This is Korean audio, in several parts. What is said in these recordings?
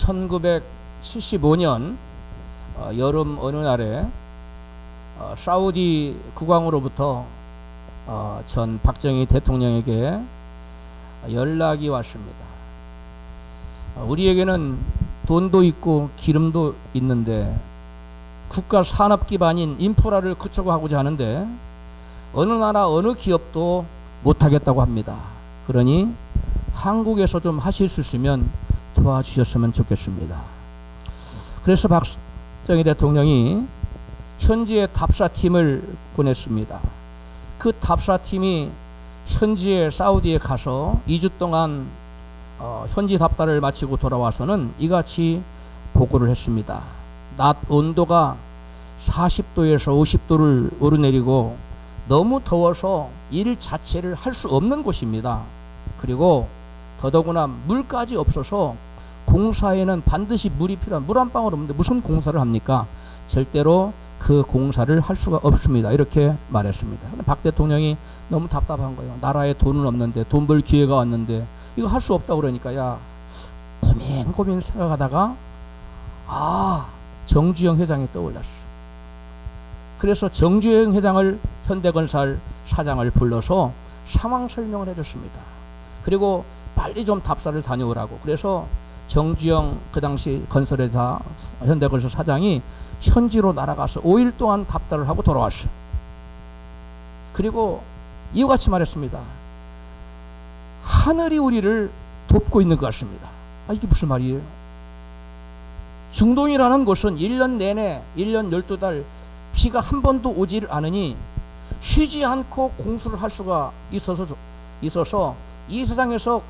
1975년 여름 어느 날에 사우디 국왕으로부터 전 박정희 대통령에게 연락이 왔습니다. 우리에게는 돈도 있고 기름도 있는데 국가 산업 기반인 인프라를 구축하고자 하는데 어느 나라 어느 기업도 못하겠다고 합니다. 그러니 한국에서 좀 하실 수 있으면 도와주셨으면 좋겠습니다. 그래서 박정희 대통령이 현지에 답사팀을 보냈습니다. 그 답사팀이 현지에 사우디에 가서 2주 동안 현지 답사를 마치고 돌아와서는 이같이 보고를 했습니다. 낮 온도가 40도에서 50도를 오르내리고 너무 더워서 일 자체를 할 수 없는 곳입니다. 그리고 더더구나 물까지 없어서 공사에는 반드시 물이 필요한, 물 한 방울 없는데 무슨 공사를 합니까? 절대로 그 공사를 할 수가 없습니다. 이렇게 말했습니다. 박 대통령이 너무 답답한 거예요. 나라에 돈은 없는데, 돈 벌 기회가 왔는데 이거 할 수 없다고 그러니까 야 고민 생각하다가 정주영 회장이 떠올랐어. 그래서 정주영 회장을 현대건설 사장을 불러서 상황 설명을 해줬습니다. 그리고 빨리 좀 답사를 다녀오라고. 그래서 정주영 그 당시 건설회사 현대건설 사장이 현지로 날아가서 5일 동안 답사를 하고 돌아왔어요. 그리고 이와 같이 말했습니다. 하늘이 우리를 돕고 있는 것 같습니다. 이게 무슨 말이에요? 중동이라는 곳은 1년 내내 1년 12달 비가 한 번도 오지를 않으니 쉬지 않고 공수를 할 수가 있어서 이 세상에서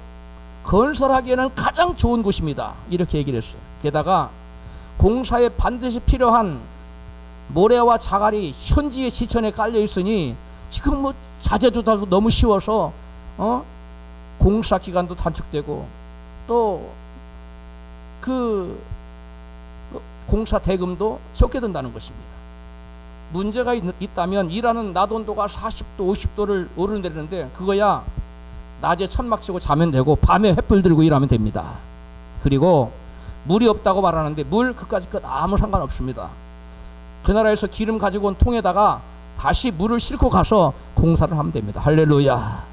건설하기에는 가장 좋은 곳입니다. 이렇게 얘기를 했어요. 게다가 공사에 반드시 필요한 모래와 자갈이 현지의 지천에 깔려 있으니 지금 뭐 자재도 다 너무 쉬워서 공사 기간도 단축되고 또 그 공사 대금도 적게 든다는 것입니다. 문제가 있다면 일하는 낮 온도가 40도 50도를 오르내리는데 그거야 낮에 천막 치고 자면 되고 밤에 횃불 들고 일하면 됩니다. 그리고 물이 없다고 말하는데 물 그까짓 것 아무 상관없습니다. 그 나라에서 기름 가지고 온 통에다가 다시 물을 싣고 가서 공사를 하면 됩니다. 할렐루야.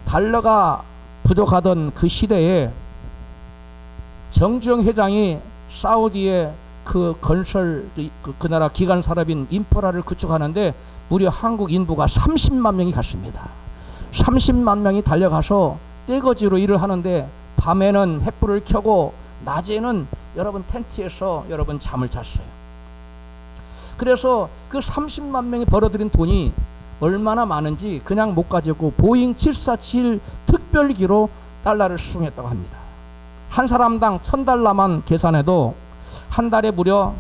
달러가 부족하던 그 시대에 정주영 회장이 사우디의 그 건설 그 나라 기간 산업인 인프라를 구축하는데 무려 한국 인부가 30만 명이 갔습니다. 30만 명이 달려가서 떼거지로 일을 하는데 밤에는 횃불을 켜고 낮에는 여러분 텐트에서 여러분 잠을 잤어요. 그래서 그 30만 명이 벌어들인 돈이 얼마나 많은지 그냥 못 가지고 보잉 747 특별기로 달러를 수송했다고 합니다. 한 사람당 1000달러만 계산해도 한 달에 무려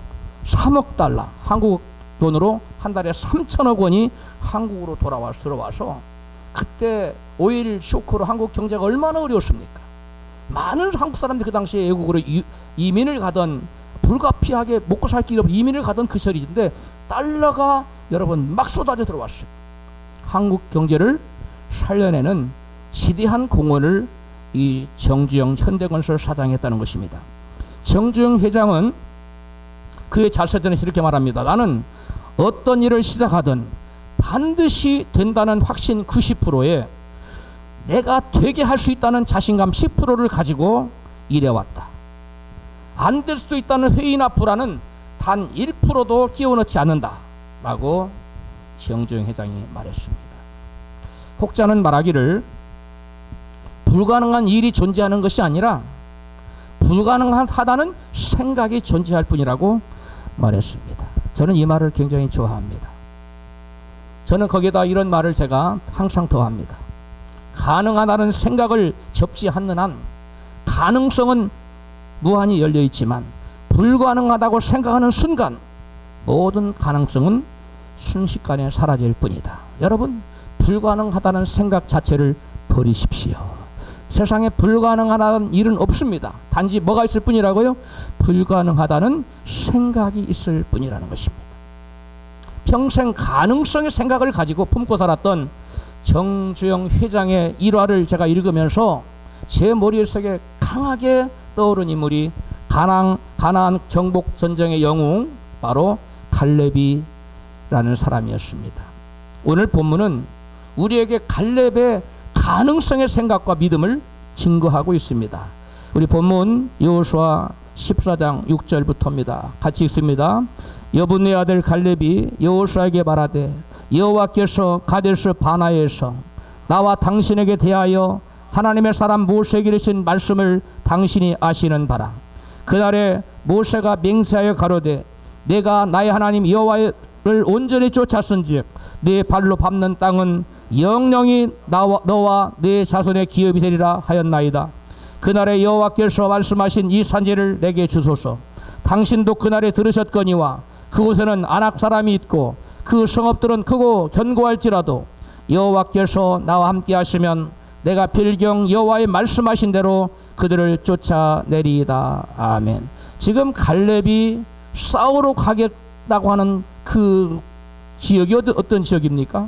3억 달러, 한국 돈으로 한 달에 3천억 원이 한국으로 들어와서 그때 오일 쇼크로 한국 경제가 얼마나 어려웠습니까? 많은 한국 사람들이 그 당시에 외국으로 이민을 가던, 불가피하게 먹고 살 길이 없어 이민을 가던 그 시절인데 달러가 여러분 막 쏟아져 들어왔어요. 한국 경제를 살려내는 지대한 공헌을 이 정주영 현대건설 사장이 했다는 것입니다. 정주영 회장은 그의 자서전에서 이렇게 말합니다. 나는 어떤 일을 시작하든 반드시 된다는 확신 90%에 내가 되게 할 수 있다는 자신감 10%를 가지고 일해왔다. 안 될 수도 있다는 회의나 불안은 단 1%도 끼워넣지 않는다 라고 정주영 회장이 말했습니다. 혹자는 말하기를 불가능한 일이 존재하는 것이 아니라 불가능하다는 생각이 존재할 뿐이라고 말했습니다. 저는 이 말을 굉장히 좋아합니다. 저는 거기에다 이런 말을 제가 항상 더합니다. 가능하다는 생각을 접지 않는 한 가능성은 무한히 열려 있지만 불가능하다고 생각하는 순간 모든 가능성은 순식간에 사라질 뿐이다. 여러분, 불가능하다는 생각 자체를 버리십시오. 세상에 불가능하다는 일은 없습니다. 단지 뭐가 있을 뿐이라고요? 불가능하다는 생각이 있을 뿐이라는 것입니다. 평생 가능성의 생각을 가지고 품고 살았던 정주영 회장의 일화를 제가 읽으면서 제 머릿속에 강하게 떠오른 인물이 가나안 정복 전쟁의 영웅 바로 갈렙이라는 사람이었습니다. 오늘 본문은 우리에게 갈렙의 가능성의 생각과 믿음을 증거하고 있습니다. 우리 본문 여호수아 14장 6절부터입니다. 같이 읽습니다. 여분네 아들 갈렙이 여호수아에게 말하되 여호와께서 가데스 바나에서 나와 당신에게 대하여 하나님의 사람 모세에게 이르신 말씀을 당신이 아시는 바라. 그날에 모세가 맹세하여 가로되 내가 나의 하나님 여호와를 온전히 쫓았은즉 네 발로 밟는 땅은 영영이 너와 네 자손의 기업이 되리라 하였나이다. 그날에 여호와께서 말씀하신 이 산지를 내게 주소서. 당신도 그날에 들으셨거니와 그곳에는 아낙 사람이 있고 그 성읍들은 크고 견고할지라도 여호와께서 나와 함께 하시면 내가 필경 여호와의 말씀하신 대로 그들을 쫓아내리이다. 아멘. 지금 갈렙이 싸우러 가겠다고 하는 그 지역이 어떤 지역입니까?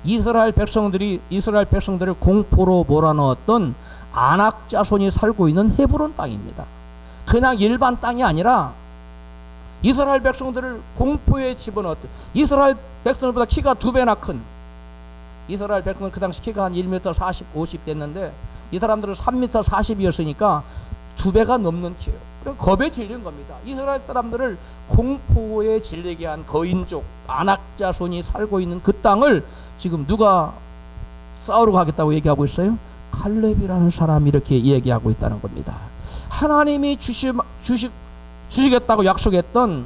이스라엘 백성들을 공포로 몰아넣었던 아낙 자손이 살고 있는 헤브론 땅입니다. 그냥 일반 땅이 아니라 이스라엘 백성들을 공포에 집어넣었던, 이스라엘 백성들보다 키가 2배나 큰, 이스라엘 백성은 그 당시 키가 한 1m 40, 50 됐는데 이 사람들은 3m 40이었으니까 2배가 넘는 키예요. 그래서 겁에 질린 겁니다. 이스라엘 사람들을 공포에 질리게 한 거인족 아낙 자손이 살고 있는 그 땅을 지금 누가 싸우러 가겠다고 얘기하고 있어요? 갈렙이라는 사람이 이렇게 얘기하고 있다는 겁니다. 하나님이 주시겠다고 약속했던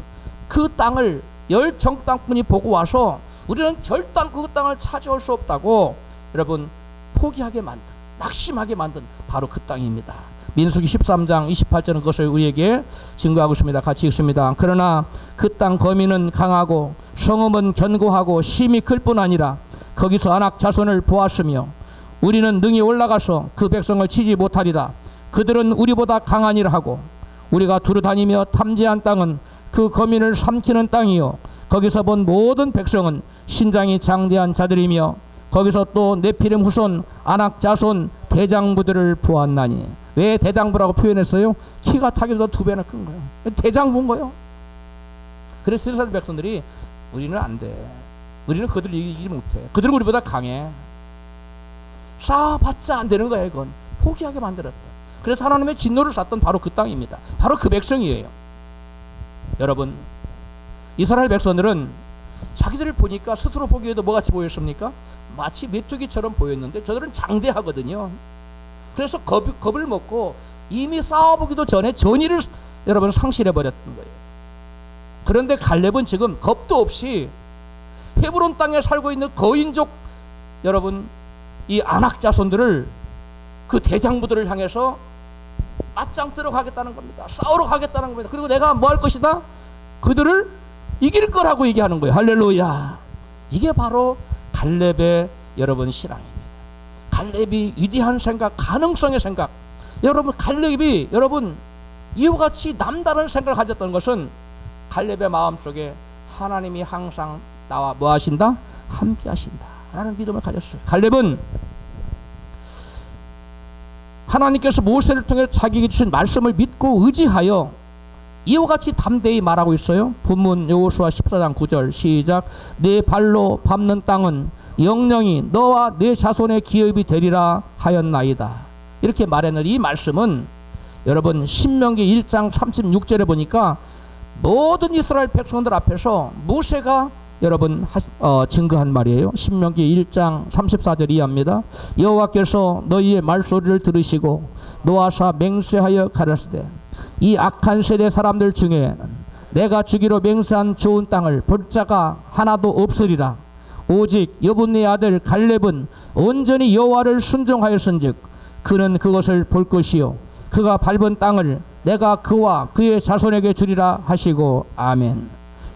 그 땅을 10정탐꾼이 보고 와서 우리는 절단 그 땅을 차지할 수 없다고 여러분 포기하게 만든, 낙심하게 만든 바로 그 땅입니다. 민수기 13장 28절은 그것을 우리에게 증거하고 있습니다. 같이 읽습니다. 그러나 그 땅 거민은 강하고 성읍은 견고하고 심이 클 뿐 아니라 거기서 아낙 자손을 보았으며 우리는 능히 올라가서 그 백성을 치지 못하리라. 그들은 우리보다 강하니라 하고 우리가 두루 다니며 탐지한 땅은 그 거민을 삼키는 땅이요 거기서 본 모든 백성은 신장이 장대한 자들이며 거기서 또 네피림 후손 아낙 자손 대장부들을 보았나니. 왜 대장부라고 표현했어요? 키가 자기보다 2배나 큰 거예요. 대장부인 거예요. 그래서 이스라엘 백성들이 우리는 안 돼, 우리는 그들을 이기지 못해, 그들은 우리보다 강해, 싸워봤자 안 되는 거예요. 이건 포기하게 만들었다. 그래서 하나님의 진노를 쐈던 바로 그 땅입니다. 바로 그 백성이에요. 여러분, 이스라엘 백성들은 자기들을 보니까 스스로 보기에도 뭐같이 보였습니까? 마치 메뚜기처럼 보였는데 저들은 장대하거든요. 그래서 겁을 먹고 이미 싸워보기도 전에 전의를 여러분 상실해버렸던 거예요. 그런데 갈렙은 지금 겁도 없이 헤브론 땅에 살고 있는 거인족 여러분 이 아낙 자손들을 그 대장부들을 향해서 맞짱 뜨러 가겠다는 겁니다. 싸우러 가겠다는 겁니다. 그리고 내가 뭐 할 것이다? 그들을 이길 거라고 얘기하는 거예요. 할렐루야. 이게 바로 갈렙의 여러분 신앙입니다. 갈렙이 위대한 생각, 가능성의 생각. 여러분 갈렙이 여러분 이와 같이 남다른 생각을 가졌던 것은 갈렙의 마음속에 하나님이 항상 나와 뭐 하신다? 함께 하신다 라는 믿음을 가졌어요. 갈렙은 하나님께서 모세를 통해 자기에게 주신 말씀을 믿고 의지하여 이와 같이 담대히 말하고 있어요. 본문 여호수아 14장 9절 시작. 내 발로 밟는 땅은 영영이 너와 내 자손의 기업이 되리라 하였나이다. 이렇게 말했는데 이 말씀은 여러분 신명기 1장 36절에 보니까 모든 이스라엘 백성들 앞에서 모세가 여러분 증거한 말이에요. 신명기 1장 34절 이하입니다. 여호와께서 너희의 말소리를 들으시고 노하사 맹세하여 가라사대 이 악한 세대 사람들 중에 내가 주기로 맹세한 좋은 땅을 볼 자가 하나도 없으리라. 오직 여분네 아들 갈렙은 온전히 여호와를 순종하였은즉 그는 그것을 볼 것이요 그가 밟은 땅을 내가 그와 그의 자손에게 주리라 하시고 아멘.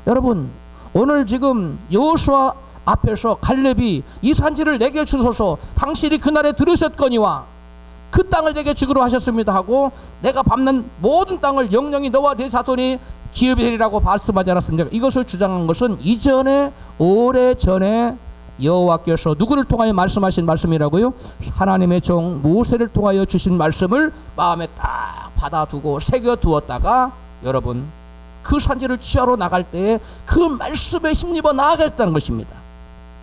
여러분 오늘 지금 여호수아 앞에서 갈렙이 이 산지를 내게 주소서 당신이 그날에 들으셨거니와 그 땅을 내게 주기로 하셨습니다 하고 내가 밟는 모든 땅을 영영이 너와 네 자손이 기업이 되리라고 말씀하지 않았습니까? 이것을 주장한 것은 이전에 오래전에 여호와께서 누구를 통하여 말씀하신 말씀이라고요? 하나님의 종 모세를 통하여 주신 말씀을 마음에 딱 받아두고 새겨두었다가 여러분 그 산지를 취하러 나갈 때에 그 말씀에 힘입어 나아가겠다는 것입니다.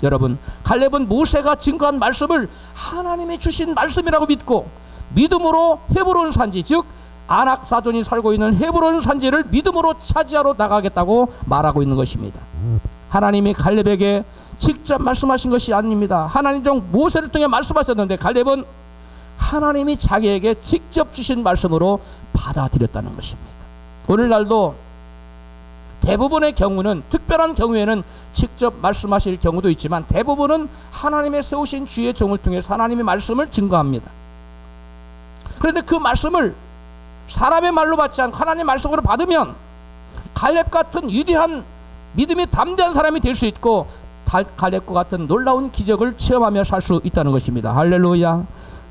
여러분 갈렙은 모세가 증거한 말씀을 하나님이 주신 말씀이라고 믿고 믿음으로 헤브론 산지, 즉 아낙 사존이 살고 있는 헤브론 산지를 믿음으로 차지하러 나가겠다고 말하고 있는 것입니다. 하나님이 갈렙에게 직접 말씀하신 것이 아닙니다. 하나님 종 모세를 통해 말씀하셨는데 갈렙은 하나님이 자기에게 직접 주신 말씀으로 받아들였다는 것입니다. 오늘날도 대부분의 경우는, 특별한 경우에는 직접 말씀하실 경우도 있지만 대부분은 하나님의 세우신 주의 종을 통해서 하나님의 말씀을 증거합니다. 그런데 그 말씀을 사람의 말로 받지 않고 하나님의 말씀으로 받으면 갈렙 같은 위대한 믿음이 담대한 사람이 될 수 있고 갈렙과 같은 놀라운 기적을 체험하며 살 수 있다는 것입니다. 할렐루야.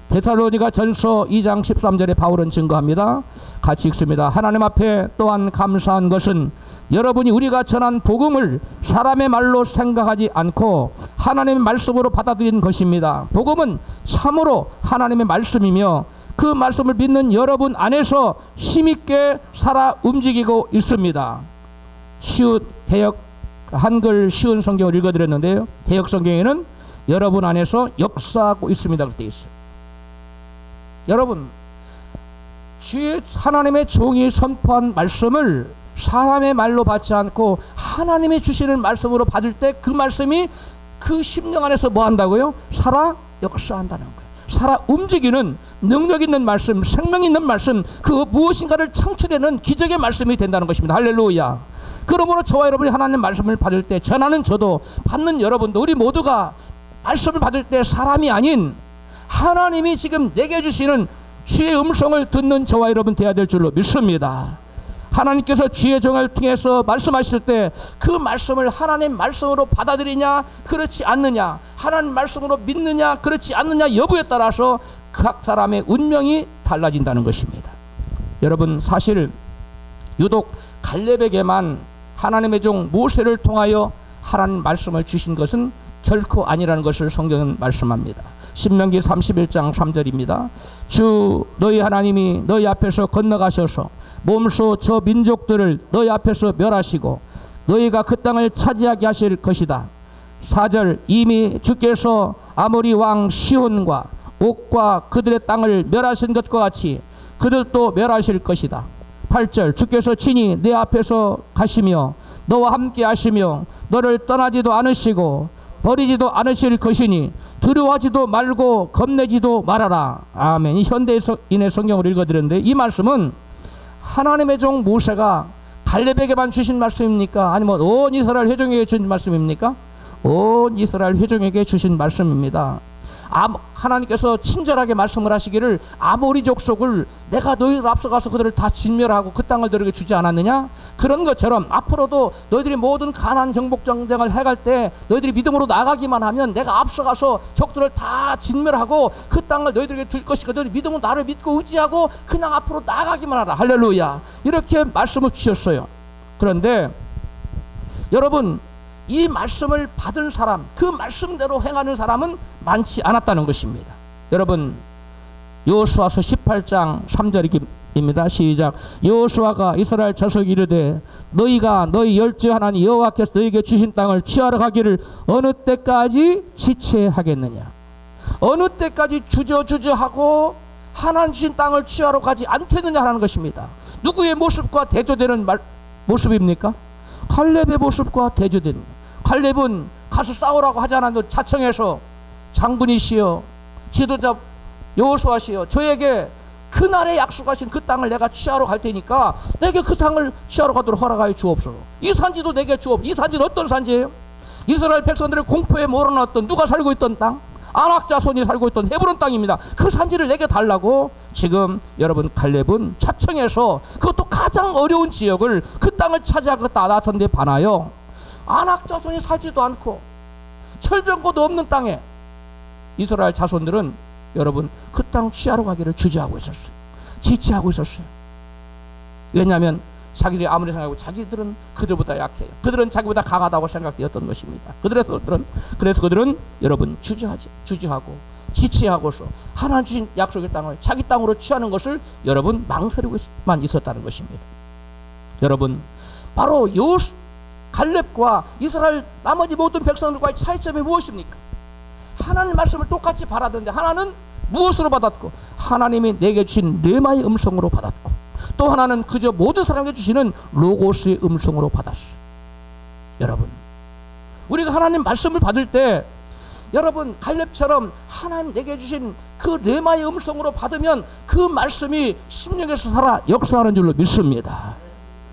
데살로니가 전서 2장 13절에 바울은 증거합니다. 같이 읽습니다. 하나님 앞에 또한 감사한 것은 여러분이 우리가 전한 복음을 사람의 말로 생각하지 않고 하나님의 말씀으로 받아들인 것입니다. 복음은 참으로 하나님의 말씀이며 그 말씀을 믿는 여러분 안에서 힘있게 살아 움직이고 있습니다. 쉬운 대역 한글 쉬운 성경을 읽어드렸는데요. 대역 성경에는 여러분 안에서 역사하고 있습니다. 그렇게 되어 있어요. 여러분, 주의 하나님의 종이 선포한 말씀을 사람의 말로 받지 않고 하나님이 주시는 말씀으로 받을 때 그 말씀이 그 심령 안에서 뭐 한다고요? 살아 역사한다는 거예요. 살아 움직이는 능력 있는 말씀, 생명 있는 말씀, 그 무엇인가를 창출해내는 기적의 말씀이 된다는 것입니다. 할렐루야. 그러므로 저와 여러분이 하나님 말씀을 받을 때, 전하는 저도 받는 여러분도, 우리 모두가 말씀을 받을 때 사람이 아닌 하나님이 지금 내게 주시는 주의 음성을 듣는 저와 여러분 되어야 될 줄로 믿습니다. 하나님께서 주의 종을 통해서 말씀하실 때 그 말씀을 하나님 말씀으로 받아들이냐 그렇지 않느냐, 하나님 말씀으로 믿느냐 그렇지 않느냐 여부에 따라서 각 사람의 운명이 달라진다는 것입니다. 여러분, 사실 유독 갈렙에게만 하나님의 종 모세를 통하여 하나님 말씀을 주신 것은 결코 아니라는 것을 성경은 말씀합니다. 신명기 31장 3절입니다. 주 너희 하나님이 너희 앞에서 건너가셔서 몸소 저 민족들을 너희 앞에서 멸하시고 너희가 그 땅을 차지하게 하실 것이다. 4절 이미 주께서 아모리 왕 시온과 옥과 그들의 땅을 멸하신 것과 같이 그들도 멸하실 것이다. 8절 주께서 친히 내 앞에서 가시며 너와 함께 하시며 너를 떠나지도 않으시고 버리지도 않으실 것이니 두려워하지도 말고 겁내지도 말아라. 아멘. 이 현대인의 성경을 읽어드렸는데 이 말씀은 하나님의 종 모세가 갈렙에게만 주신 말씀입니까? 아니면 온 이스라엘 회중에게 주신 말씀입니까? 온 이스라엘 회중에게 주신 말씀입니다. 하나님께서 친절하게 말씀을 하시기를 아모리 족속을 내가 너희들 앞서가서 그들을 다 진멸하고 그 땅을 너희에게 주지 않았느냐? 그런 것처럼 앞으로도 너희들이 모든 가나안 정복 전쟁을 해갈 때 너희들이 믿음으로 나가기만 하면 내가 앞서가서 적들을 다 진멸하고 그 땅을 너희들에게 줄 것이고 너희들이 믿음으로 나를 믿고 의지하고 그냥 앞으로 나가기만 하라. 할렐루야. 이렇게 말씀을 주셨어요. 그런데 여러분, 이 말씀을 받은 사람, 그 말씀대로 행하는 사람은 많지 않았다는 것입니다. 여러분, 여호수아서 18장 3절입니다. 시작. 여호수아가 이스라엘 자손에게 이르되 너희가 너희 열주 하나님 여호와께서 너희에게 주신 땅을 취하러 가기를 어느 때까지 지체하겠느냐? 어느 때까지 주저하고 하나님 주신 땅을 취하러 가지 않겠느냐 하는 것입니다. 누구의 모습과 대조되는 모습입니까? 갈렙의 모습과 대조되는. 갈렙은 가서 싸우라고 하지 않았는데 자청해서 장군이시여 지도자 여호수아시여 저에게 그날에 약속하신 그 땅을 내가 취하러 갈 테니까 내게 그 땅을 취하러 가도록 허락하여 주옵소서. 이 산지도 내게 주옵소서. 이 산지는 어떤 산지예요? 이스라엘 백성들을 공포에 몰아넣었던 누가 살고 있던 땅, 아낙 자손이 살고 있던 헤브론 땅입니다. 그 산지를 내게 달라고 지금 여러분 갈렙은 자청해서 그것도 가장 어려운 지역을 그 땅을 차지하겠다 나선데 반하여 아낙 자손이 살지도 않고 철병고도 없는 땅에 이스라엘 자손들은 여러분 그 땅 취하러 가기를 주저하고 있었어요. 지체하고 있었어요. 왜냐하면 자기들이 아무리 생각하고 자기들은 그들보다 약해요. 그들은 자기보다 강하다고 생각되었던 것입니다. 그래서 그들은 여러분 주저하고 지체하고서 하나님 주신 약속의 땅을 자기 땅으로 취하는 것을 여러분 망설이고만 있었다는 것입니다. 여러분, 바로 갈렙과 이스라엘 나머지 모든 백성들과의 차이점이 무엇입니까? 하나님 말씀을 똑같이 바라던데 하나는 무엇으로 받았고, 하나님이 내게 주신 레마의 음성으로 받았고, 또 하나는 그저 모든 사람에게 주시는 로고스의 음성으로 받았어요. 여러분, 우리가 하나님 말씀을 받을 때 여러분 갈렙처럼 하나님 내게 주신 그 레마의 음성으로 받으면 그 말씀이 심령에서 살아 역사하는 줄로 믿습니다.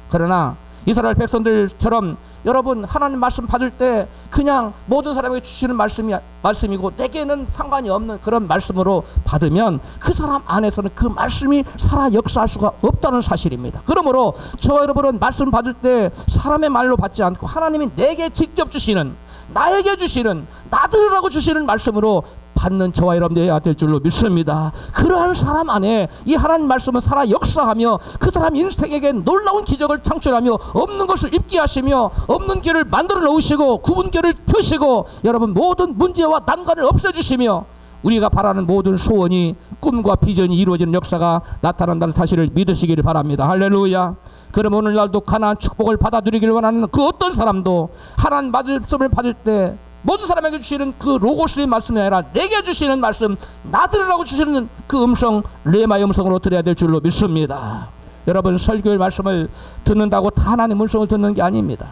그러나 이스라엘 백성들처럼 여러분 하나님 말씀 받을 때 그냥 모든 사람에게 주시는 말씀이고 내게는 상관이 없는 그런 말씀으로 받으면 그 사람 안에서는 그 말씀이 살아 역사할 수가 없다는 사실입니다. 그러므로 저와 여러분은 말씀 받을 때 사람의 말로 받지 않고 하나님이 내게 직접 주시는, 나에게 주시는, 나들으라고 주시는 말씀으로 받는 저와 여러분들이 될 줄로 믿습니다. 그러한 사람 안에 이 하나님 말씀은 살아 역사하며 그 사람 인생에게 놀라운 기적을 창출하며 없는 것을 입게 하시며 없는 길을 만들어 놓으시고 구분길을 펴시고 여러분 모든 문제와 난관을 없애주시며 우리가 바라는 모든 소원이, 꿈과 비전이 이루어지는 역사가 나타난다는 사실을 믿으시기를 바랍니다. 할렐루야. 그럼 오늘날도 가나안 축복을 받아들이기를 원하는 그 어떤 사람도 하나님 말씀을 받을 때 모든 사람에게 주시는 그 로고스의 말씀이 아니라 내게 주시는 말씀, 나들으라고 주시는 그 음성, 레마의 음성으로 들어야 될 줄로 믿습니다. 여러분, 설교의 말씀을 듣는다고 다 하나님의 음성을 듣는 게 아닙니다.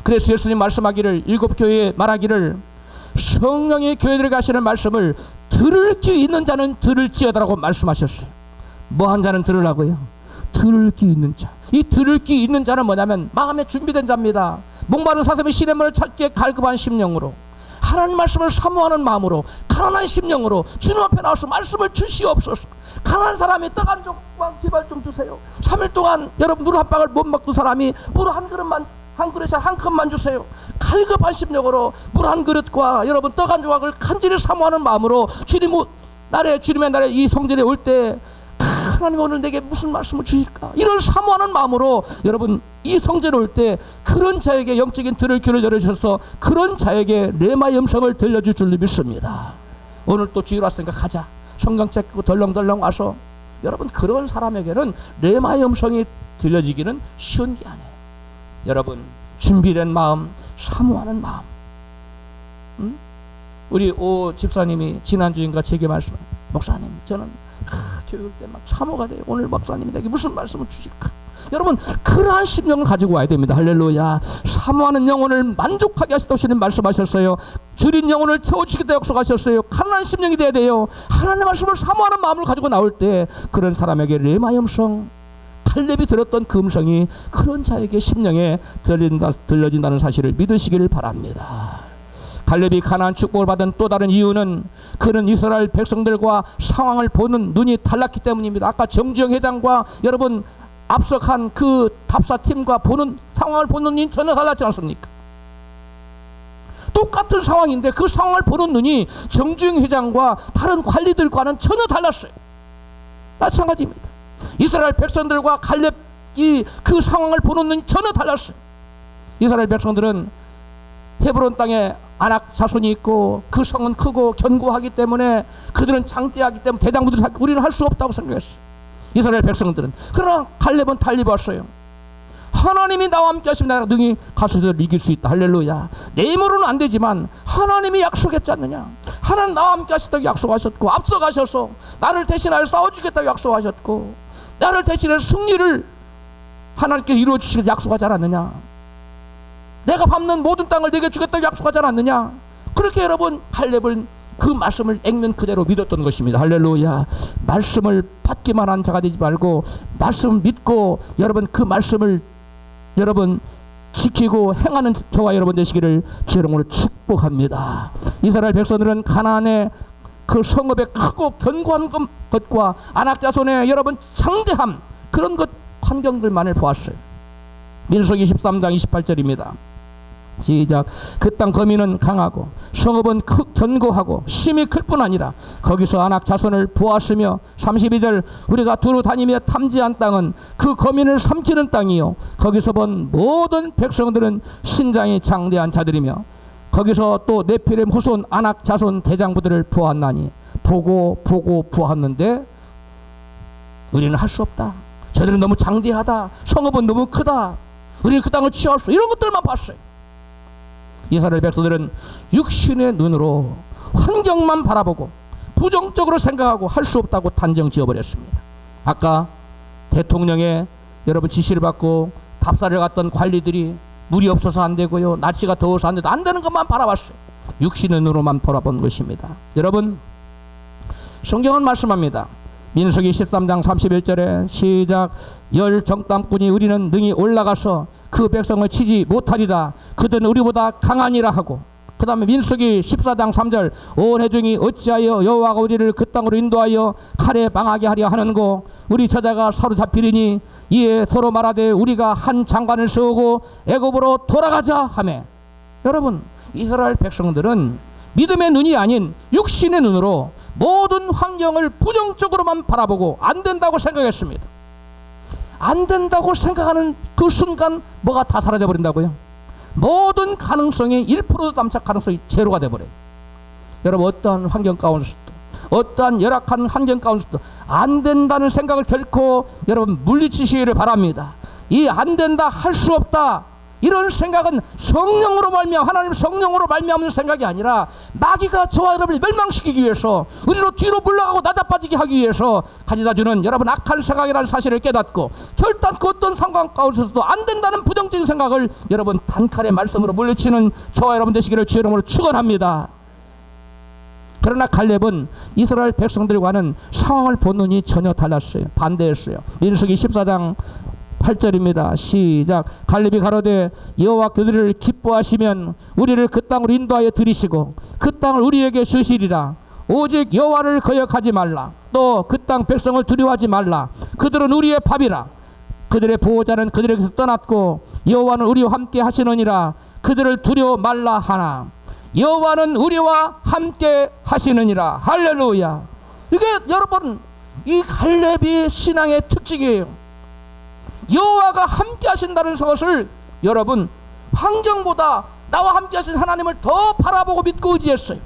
그래서 예수님 말씀하기를, 일곱 교회에 말하기를 성령이 교회들에 가시는 말씀을 들을 귀 있는 자는 들을지어다라고 말씀하셨어요. 뭐 한 자는 들으라고요? 들을 귀 있는 자. 이 들을 귀 있는 자는 뭐냐면 마음에 준비된 자입니다. 목마른 사슴이 시냇물을 찾기에 갈급한 심령으로, 하나님 말씀을 사모하는 마음으로, 가난한 심령으로 주님 앞에 나와서 말씀을 주시옵소서. 가난한 사람이 떡 한 조각 제발 좀 주세요. 3일 동안 여러분 물 한 방울 못 먹던 사람이 물 한 그릇에 한 컵만 주세요. 갈급한 심령으로 물 한 그릇과 여러분 떡 한 조각을 간절히 사모하는 마음으로 주님의 날에 이 성전에 올 때 하나님 오늘 내게 무슨 말씀을 주실까, 이런 사모하는 마음으로 여러분 이 성전에 올 때 그런 자에게 영적인 들을 귀를 열어주셔서 그런 자에게 레마의 음성을 들려줄 줄 믿습니다. 오늘 또 주일 왔으니까 가자, 성경책 끄고 덜렁덜렁 와서 여러분 그런 사람에게는 레마의 음성이 들려지기는 쉬운 게 아니에요. 여러분 준비된 마음, 사모하는 마음. 우리 오 집사님이 지난주인가 제게 말씀을, 목사님 저는 교육 때 막 사모가 돼요. 오늘 목사님이 내게 무슨 말씀을 주실까. 여러분 그러한 심령을 가지고 와야 됩니다. 할렐루야. 사모하는 영혼을 만족하게 하시는 말씀하셨어요. 줄인 영혼을 채워주시겠다 약속하셨어요. 가난한 심령이 돼야 돼요. 하나님의 말씀을 사모하는 마음을 가지고 나올 때 그런 사람에게 레마의 음성, 갈렙이 들었던 그 음성이 그런 자에게 심령에 들려진다는 사실을 믿으시기를 바랍니다. 갈렙이 가나안 축복을 받은 또 다른 이유는 그는 이스라엘 백성들과 상황을 보는 눈이 달랐기 때문입니다. 아까 정주영 회장과 여러분 앞서간 그 답사팀과 보는 상황을 보는 눈이 전혀 달랐지 않습니까? 똑같은 상황인데 그 상황을 보는 눈이 정주영 회장과 다른 관리들과는 전혀 달랐어요. 마찬가지입니다. 이스라엘 백성들과 갈렙이 그 상황을 보는 눈이 전혀 달랐어요. 이스라엘 백성들은 헤브론 땅에 아낙 자손이 있고 그 성은 크고 견고하기 때문에 그들은 장대하기 때문에 대장부들 우리는 할 수 없다고 생각했어요. 이스라엘 백성들은. 그러나 갈렙은 달리 봤어요. 하나님이 나와 함께 하시면 내가 능히 가서 저를 이길 수 있다. 할렐루야. 내 힘으로는 안 되지만 하나님이 약속했지 않느냐. 하나님 나와 함께 하셨다고 약속하셨고 앞서가셔서 나를 대신하여 싸워주겠다고 약속하셨고 나를 대신해서 승리를 하나님께서 이루어주시겠다고 약속하지 않았느냐. 내가 밟는 모든 땅을 내게 주겠다고 약속하지 않았느냐. 그렇게 여러분 갈렙은 그 말씀을 액면 그대로 믿었던 것입니다. 할렐루야. 말씀을 받기만 한 자가 되지 말고 말씀을 믿고 여러분 그 말씀을 여러분 지키고 행하는 저와 여러분 되시기를 주님으로 축복합니다. 이스라엘 백성들은 가나안의 그 성읍의 크고 견고한 것과 아낙 자손의 여러분 장대함 그런 것 환경들만을 보았어요. 민수기 13장 28절입니다. 시작. 그 땅 거민은 강하고 성읍은 견고하고 심이 클 뿐 아니라 거기서 아낙 자손을 보았으며 32절 우리가 두루 다니며 탐지한 땅은 그 거민을 삼키는 땅이요 거기서 본 모든 백성들은 신장이 장대한 자들이며 거기서 또 네피렘 후손 아낙 자손 대장부들을 보았나니 보고 보았는데 우리는 할 수 없다. 저들은 너무 장대하다. 성읍은 너무 크다. 우리는 그 땅을 취할 수, 이런 것들만 봤어요. 이스라엘 백성들은 육신의 눈으로 환경만 바라보고 부정적으로 생각하고 할 수 없다고 단정 지어버렸습니다. 아까 대통령의 여러분 지시를 받고 답사를 갔던 관리들이 물이 없어서 안 되고요, 날씨가 더워서 안 돼도 안 되는 것만 바라봤어요. 육신의 눈으로만 바라본 것입니다. 여러분, 성경은 말씀합니다. 민수기 13장 31절에 시작. 열 정탐꾼이 우리는 능히 올라가서 그 백성을 치지 못하리라. 그들은 우리보다 강하니라 하고, 그 다음에 민수기 14장 3절 온 회중이 어찌하여 여호와가 우리를 그 땅으로 인도하여 칼에 망하게 하려 하는고 우리 저자가 사로잡히리니 이에 서로 말하되 우리가 한 장관을 세우고 애굽으로 돌아가자 하매. 여러분, 이스라엘 백성들은 믿음의 눈이 아닌 육신의 눈으로 모든 환경을 부정적으로만 바라보고 안 된다고 생각했습니다. 안 된다고 생각하는 그 순간 뭐가 다 사라져 버린다고요? 모든 가능성이 1%도 남착 가능성이 제로가 돼버려요. 여러분, 어떠한 환경 가운데서도, 어떠한 열악한 환경 가운데서도 안 된다는 생각을 결코 여러분 물리치시기를 바랍니다. 이 안 된다, 할 수 없다, 이런 생각은 성령으로 말미암아, 하나님 성령으로 말미암는 생각이 아니라 마귀가 저와 여러분을 멸망시키기 위해서, 우리로 뒤로 물러가고 나다빠지게 하기 위해서 가져다주는 여러분 악한 생각이라는 사실을 깨닫고 결단코 어떤 상황 가운데서도 안 된다는 부정적인 생각을 여러분 단칼에 말씀으로 물리치는 저와 여러분 되시기를 주의 이름으로 축원합니다. 그러나 갈렙은 이스라엘 백성들과는 상황을 본 눈이 전혀 달랐어요. 반대했어요. 민수기 14장 8절입니다. 시작. 갈렙이 가로되 여호와 그들을 기뻐하시면 우리를 그 땅으로 인도하여 들이시고 그 땅을 우리에게 주시리라. 오직 여호와를 거역하지 말라. 또 그 땅 백성을 두려워하지 말라. 그들은 우리의 밥이라. 그들의 보호자는 그들에게서 떠났고 여호와는 우리와 함께 하시느니라. 그들을 두려워 말라 하나. 여호와는 우리와 함께 하시느니라. 할렐루야. 이게 여러분, 이 갈렙이 신앙의 특징이에요. 여호와가 함께 하신다는 것을 여러분 환경보다 나와 함께 하신 하나님을 더 바라보고 믿고 의지했어요.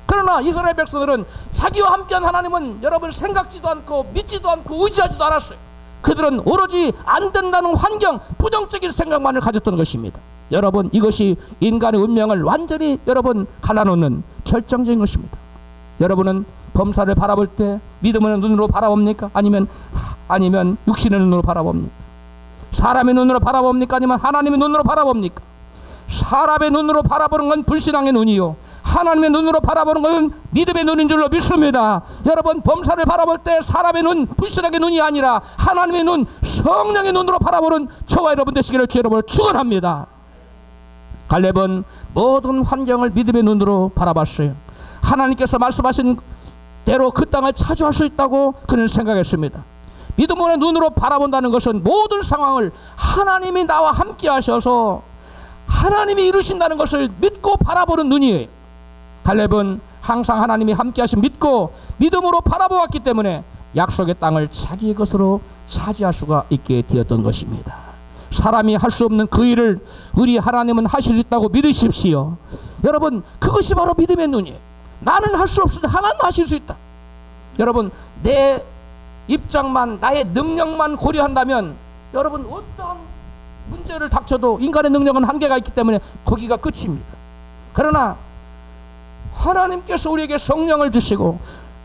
그러나 이스라엘 백성들은 자기와 함께한 하나님은 여러분 생각지도 않고 믿지도 않고 의지하지도 않았어요. 그들은 오로지 안 된다는 환경, 부정적인 생각만을 가졌던 것입니다. 여러분, 이것이 인간의 운명을 완전히 여러분 갈라놓는 결정적인 것입니다. 여러분은 범사를 바라볼 때 믿음의 눈으로 바라봅니까? 아니면 육신의 눈으로 바라봅니까? 사람의 눈으로 바라봅니까? 아니면 하나님의 눈으로 바라봅니까? 사람의 눈으로 바라보는 건 불신앙의 눈이요, 하나님의 눈으로 바라보는 것은 믿음의 눈인 줄로 믿습니다. 여러분, 범사를 바라볼 때 사람의 눈, 불신앙의 눈이 아니라 하나님의 눈, 성령의 눈으로 바라보는 저와 여러분 되시기를 주의 이름으로 축원합니다. 갈렙은 모든 환경을 믿음의 눈으로 바라봤어요. 하나님께서 말씀하신 대로 그 땅을 차지할 수 있다고 그는 생각했습니다. 믿음의 눈으로 바라본다는 것은 모든 상황을 하나님이 나와 함께 하셔서 하나님이 이루신다는 것을 믿고 바라보는 눈이에요. 갈렙은 항상 하나님이 함께 하신 믿고 믿음으로 바라보았기 때문에 약속의 땅을 자기의 것으로 차지할 수가 있게 되었던 것입니다. 사람이 할 수 없는 그 일을 우리 하나님은 하실 수 있다고 믿으십시오. 여러분, 그것이 바로 믿음의 눈이에요. 나는 할 수 없을 하나님은 하실 수 있다. 여러분, 내 입장만, 나의 능력만 고려한다면 여러분 어떠한 문제를 닥쳐도 인간의 능력은 한계가 있기 때문에 거기가 끝입니다. 그러나 하나님께서 우리에게 성령을 주시고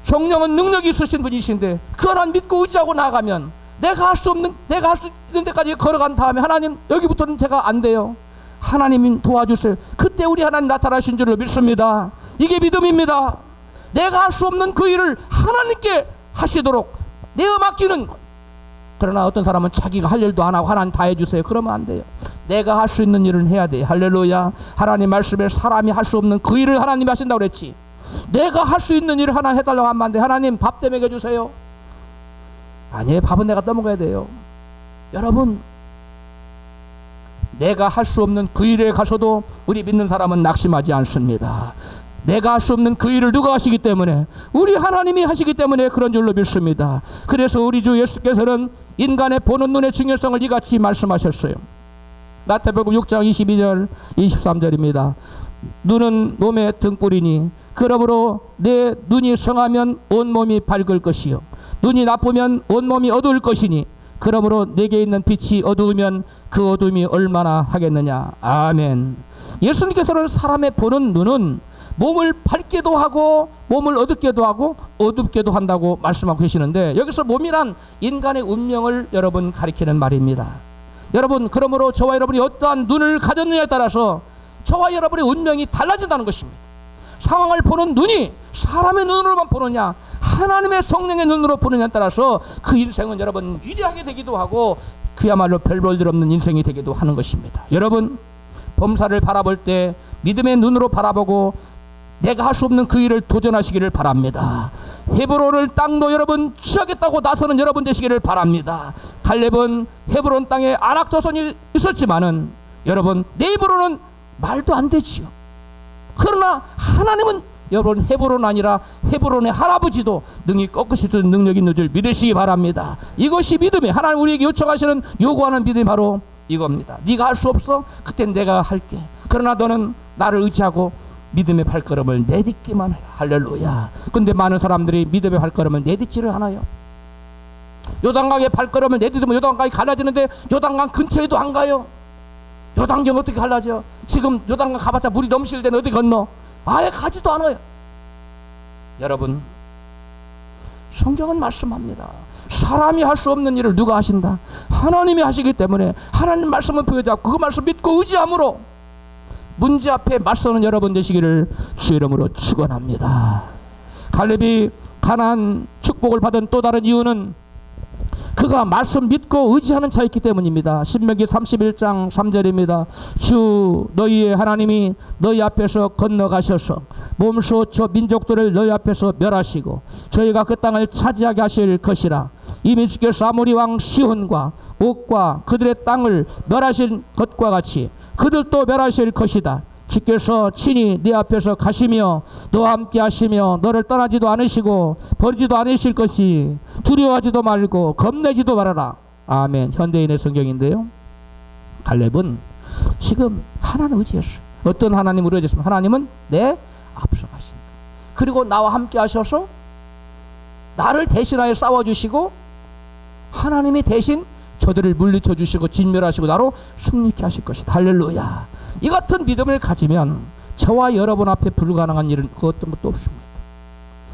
성령은 능력이 있으신 분이신데 그 하나님 믿고 의지하고 나아가면 내가 할 수 있는 데까지 걸어간 다음에 하나님, 여기부터는 제가 안 돼요, 하나님 도와주세요. 그때 우리 하나님 나타나신 줄을 믿습니다. 이게 믿음입니다. 내가 할 수 없는 그 일을 하나님께 하시도록 내어 맡기는 것. 그러나 어떤 사람은 자기가 할 일도 안 하고 하나님 다 해주세요, 그러면 안 돼요. 내가 할 수 있는 일은 해야 돼. 할렐루야. 하나님 말씀에 사람이 할 수 없는 그 일을 하나님이 하신다고 그랬지. 내가 할 수 있는 일을 하나님 해달라고 하면 안 돼. 하나님 밥 때 먹여주세요. 아니에요, 밥은 내가 떠먹어야 돼요. 여러분, 내가 할 수 없는 그 일에 가서도 우리 믿는 사람은 낙심하지 않습니다. 내가 할 수 없는 그 일을 누가 하시기 때문에, 우리 하나님이 하시기 때문에 그런 줄로 믿습니다. 그래서 우리 주 예수께서는 인간의 보는 눈의 중요성을 이같이 말씀하셨어요. 마태복음 6장 22절 23절입니다. 눈은 놈의 등불이니 그러므로 내 눈이 성하면 온몸이 밝을 것이요 눈이 나쁘면 온몸이 어두울 것이니 그러므로 내게 있는 빛이 어두우면 그 어둠이 얼마나 하겠느냐. 아멘. 예수님께서는 사람의 보는 눈은 몸을 밝게도 하고 몸을 어둡게도 하고 어둡게도 한다고 말씀하고 계시는데, 여기서 몸이란 인간의 운명을 여러분 가리키는 말입니다. 여러분, 그러므로 저와 여러분이 어떠한 눈을 가졌느냐에 따라서 저와 여러분의 운명이 달라진다는 것입니다. 상황을 보는 눈이 사람의 눈으로만 보느냐 하나님의 성령의 눈으로 보느냐에 따라서 그 인생은 여러분 위대하게 되기도 하고 그야말로 별 볼 일 없는 인생이 되기도 하는 것입니다. 여러분, 범사를 바라볼 때 믿음의 눈으로 바라보고 내가 할 수 없는 그 일을 도전하시기를 바랍니다. 헤브론을 땅도 여러분 취하겠다고 나서는 여러분 되시기를 바랍니다. 갈렙은 헤브론 땅에 아낙 자손이 있었지만은 여러분 내 입으로는 말도 안 되지요. 그러나 하나님은 여러분 헤브론 아니라 헤브론의 할아버지도 능히 꺾으실 수 있는 능력이 있는 줄 믿으시기 바랍니다. 이것이 믿음이 하나님 우리에게 요청하시는 요구하는 믿음이 바로 이겁니다. 네가 할 수 없어? 그땐 내가 할게. 그러나 너는 나를 의지하고 믿음의 발걸음을 내딛기만 해라. 할렐루야. 근데 많은 사람들이 믿음의 발걸음을 내딛지를 않아요. 요단강의 발걸음을 내딛으면 요단강이 갈라지는데 요단강 근처에도 안 가요. 요단강 어떻게 갈라져? 지금 요단강 가봤자 물이 넘실 때는 어디 건너? 아예 가지도 않아요. 여러분, 성경은 말씀합니다. 사람이 할 수 없는 일을 누가 하신다? 하나님이 하시기 때문에 하나님 말씀을 부여잡고 그 말씀 믿고 의지함으로 문제 앞에 맞서는 여러분 되시기를 주 이름으로 축원합니다. 갈렙이 가나안 축복을 받은 또 다른 이유는 그가 말씀 믿고 의지하는 자였기 때문입니다. 신명기 31장 3절입니다. 주 너희의 하나님이 너희 앞에서 건너가셔서 몸소 저 민족들을 너희 앞에서 멸하시고 저희가 그 땅을 차지하게 하실 것이라. 이미 주께서 아모리 왕 시혼과 옥과 그들의 땅을 멸하신 것과 같이 그들도 멸하실 것이다. 주께서 친히 네 앞에서 가시며 너와 함께 하시며 너를 떠나지도 않으시고 버리지도 않으실 것이 두려워하지도 말고 겁내지도 말아라. 아멘. 현대인의 성경인데요. 갈렙은 지금 하나님 의지했어요. 어떤 하나님으로 의지했으면 하나님은 내 앞서 가신다. 그리고 나와 함께 하셔서 나를 대신하여 싸워주시고 하나님이 대신 저들을 물리쳐 주시고 진멸하시고 나로 승리케 하실 것이다. 할렐루야. 이 같은 믿음을 가지면 저와 여러분 앞에 불가능한 일은 그 어떤 것도 없습니다.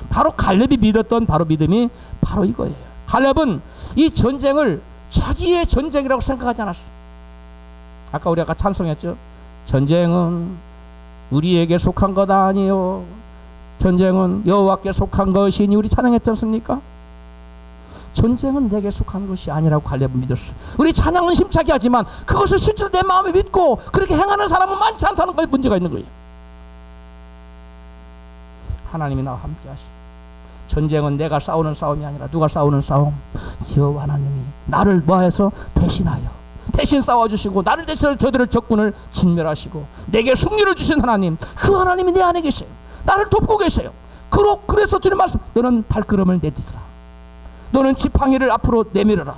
바로 갈렙이 믿었던 바로 믿음이 바로 이거예요. 갈렙은 이 전쟁을 자기의 전쟁이라고 생각하지 않았어요. 아까 우리가 찬송했죠. 전쟁은 우리에게 속한 것 아니요 전쟁은 여호와께 속한 것이니 우리 찬양했지 않습니까? 전쟁은 내게 속한 것이 아니라고 갈렙은 믿었어. 우리 찬양은 힘차게 하지만 그것을 실제로 내 마음에 믿고 그렇게 행하는 사람은 많지 않다는 것에 문제가 있는 거예요. 하나님이 나와 함께 하시고 전쟁은 내가 싸우는 싸움이 아니라 누가 싸우는 싸움? 여호와 하나님이 나를 뭐해서 대신하여 대신 싸워주시고 나를 대신해서 저들을 적군을 진멸하시고 내게 승리를 주신 하나님, 그 하나님이 내 안에 계세요. 나를 돕고 계세요. 그래서 주님 말씀, 너는 발걸음을 내딛으라. 너는 지팡이를 앞으로 내밀어라.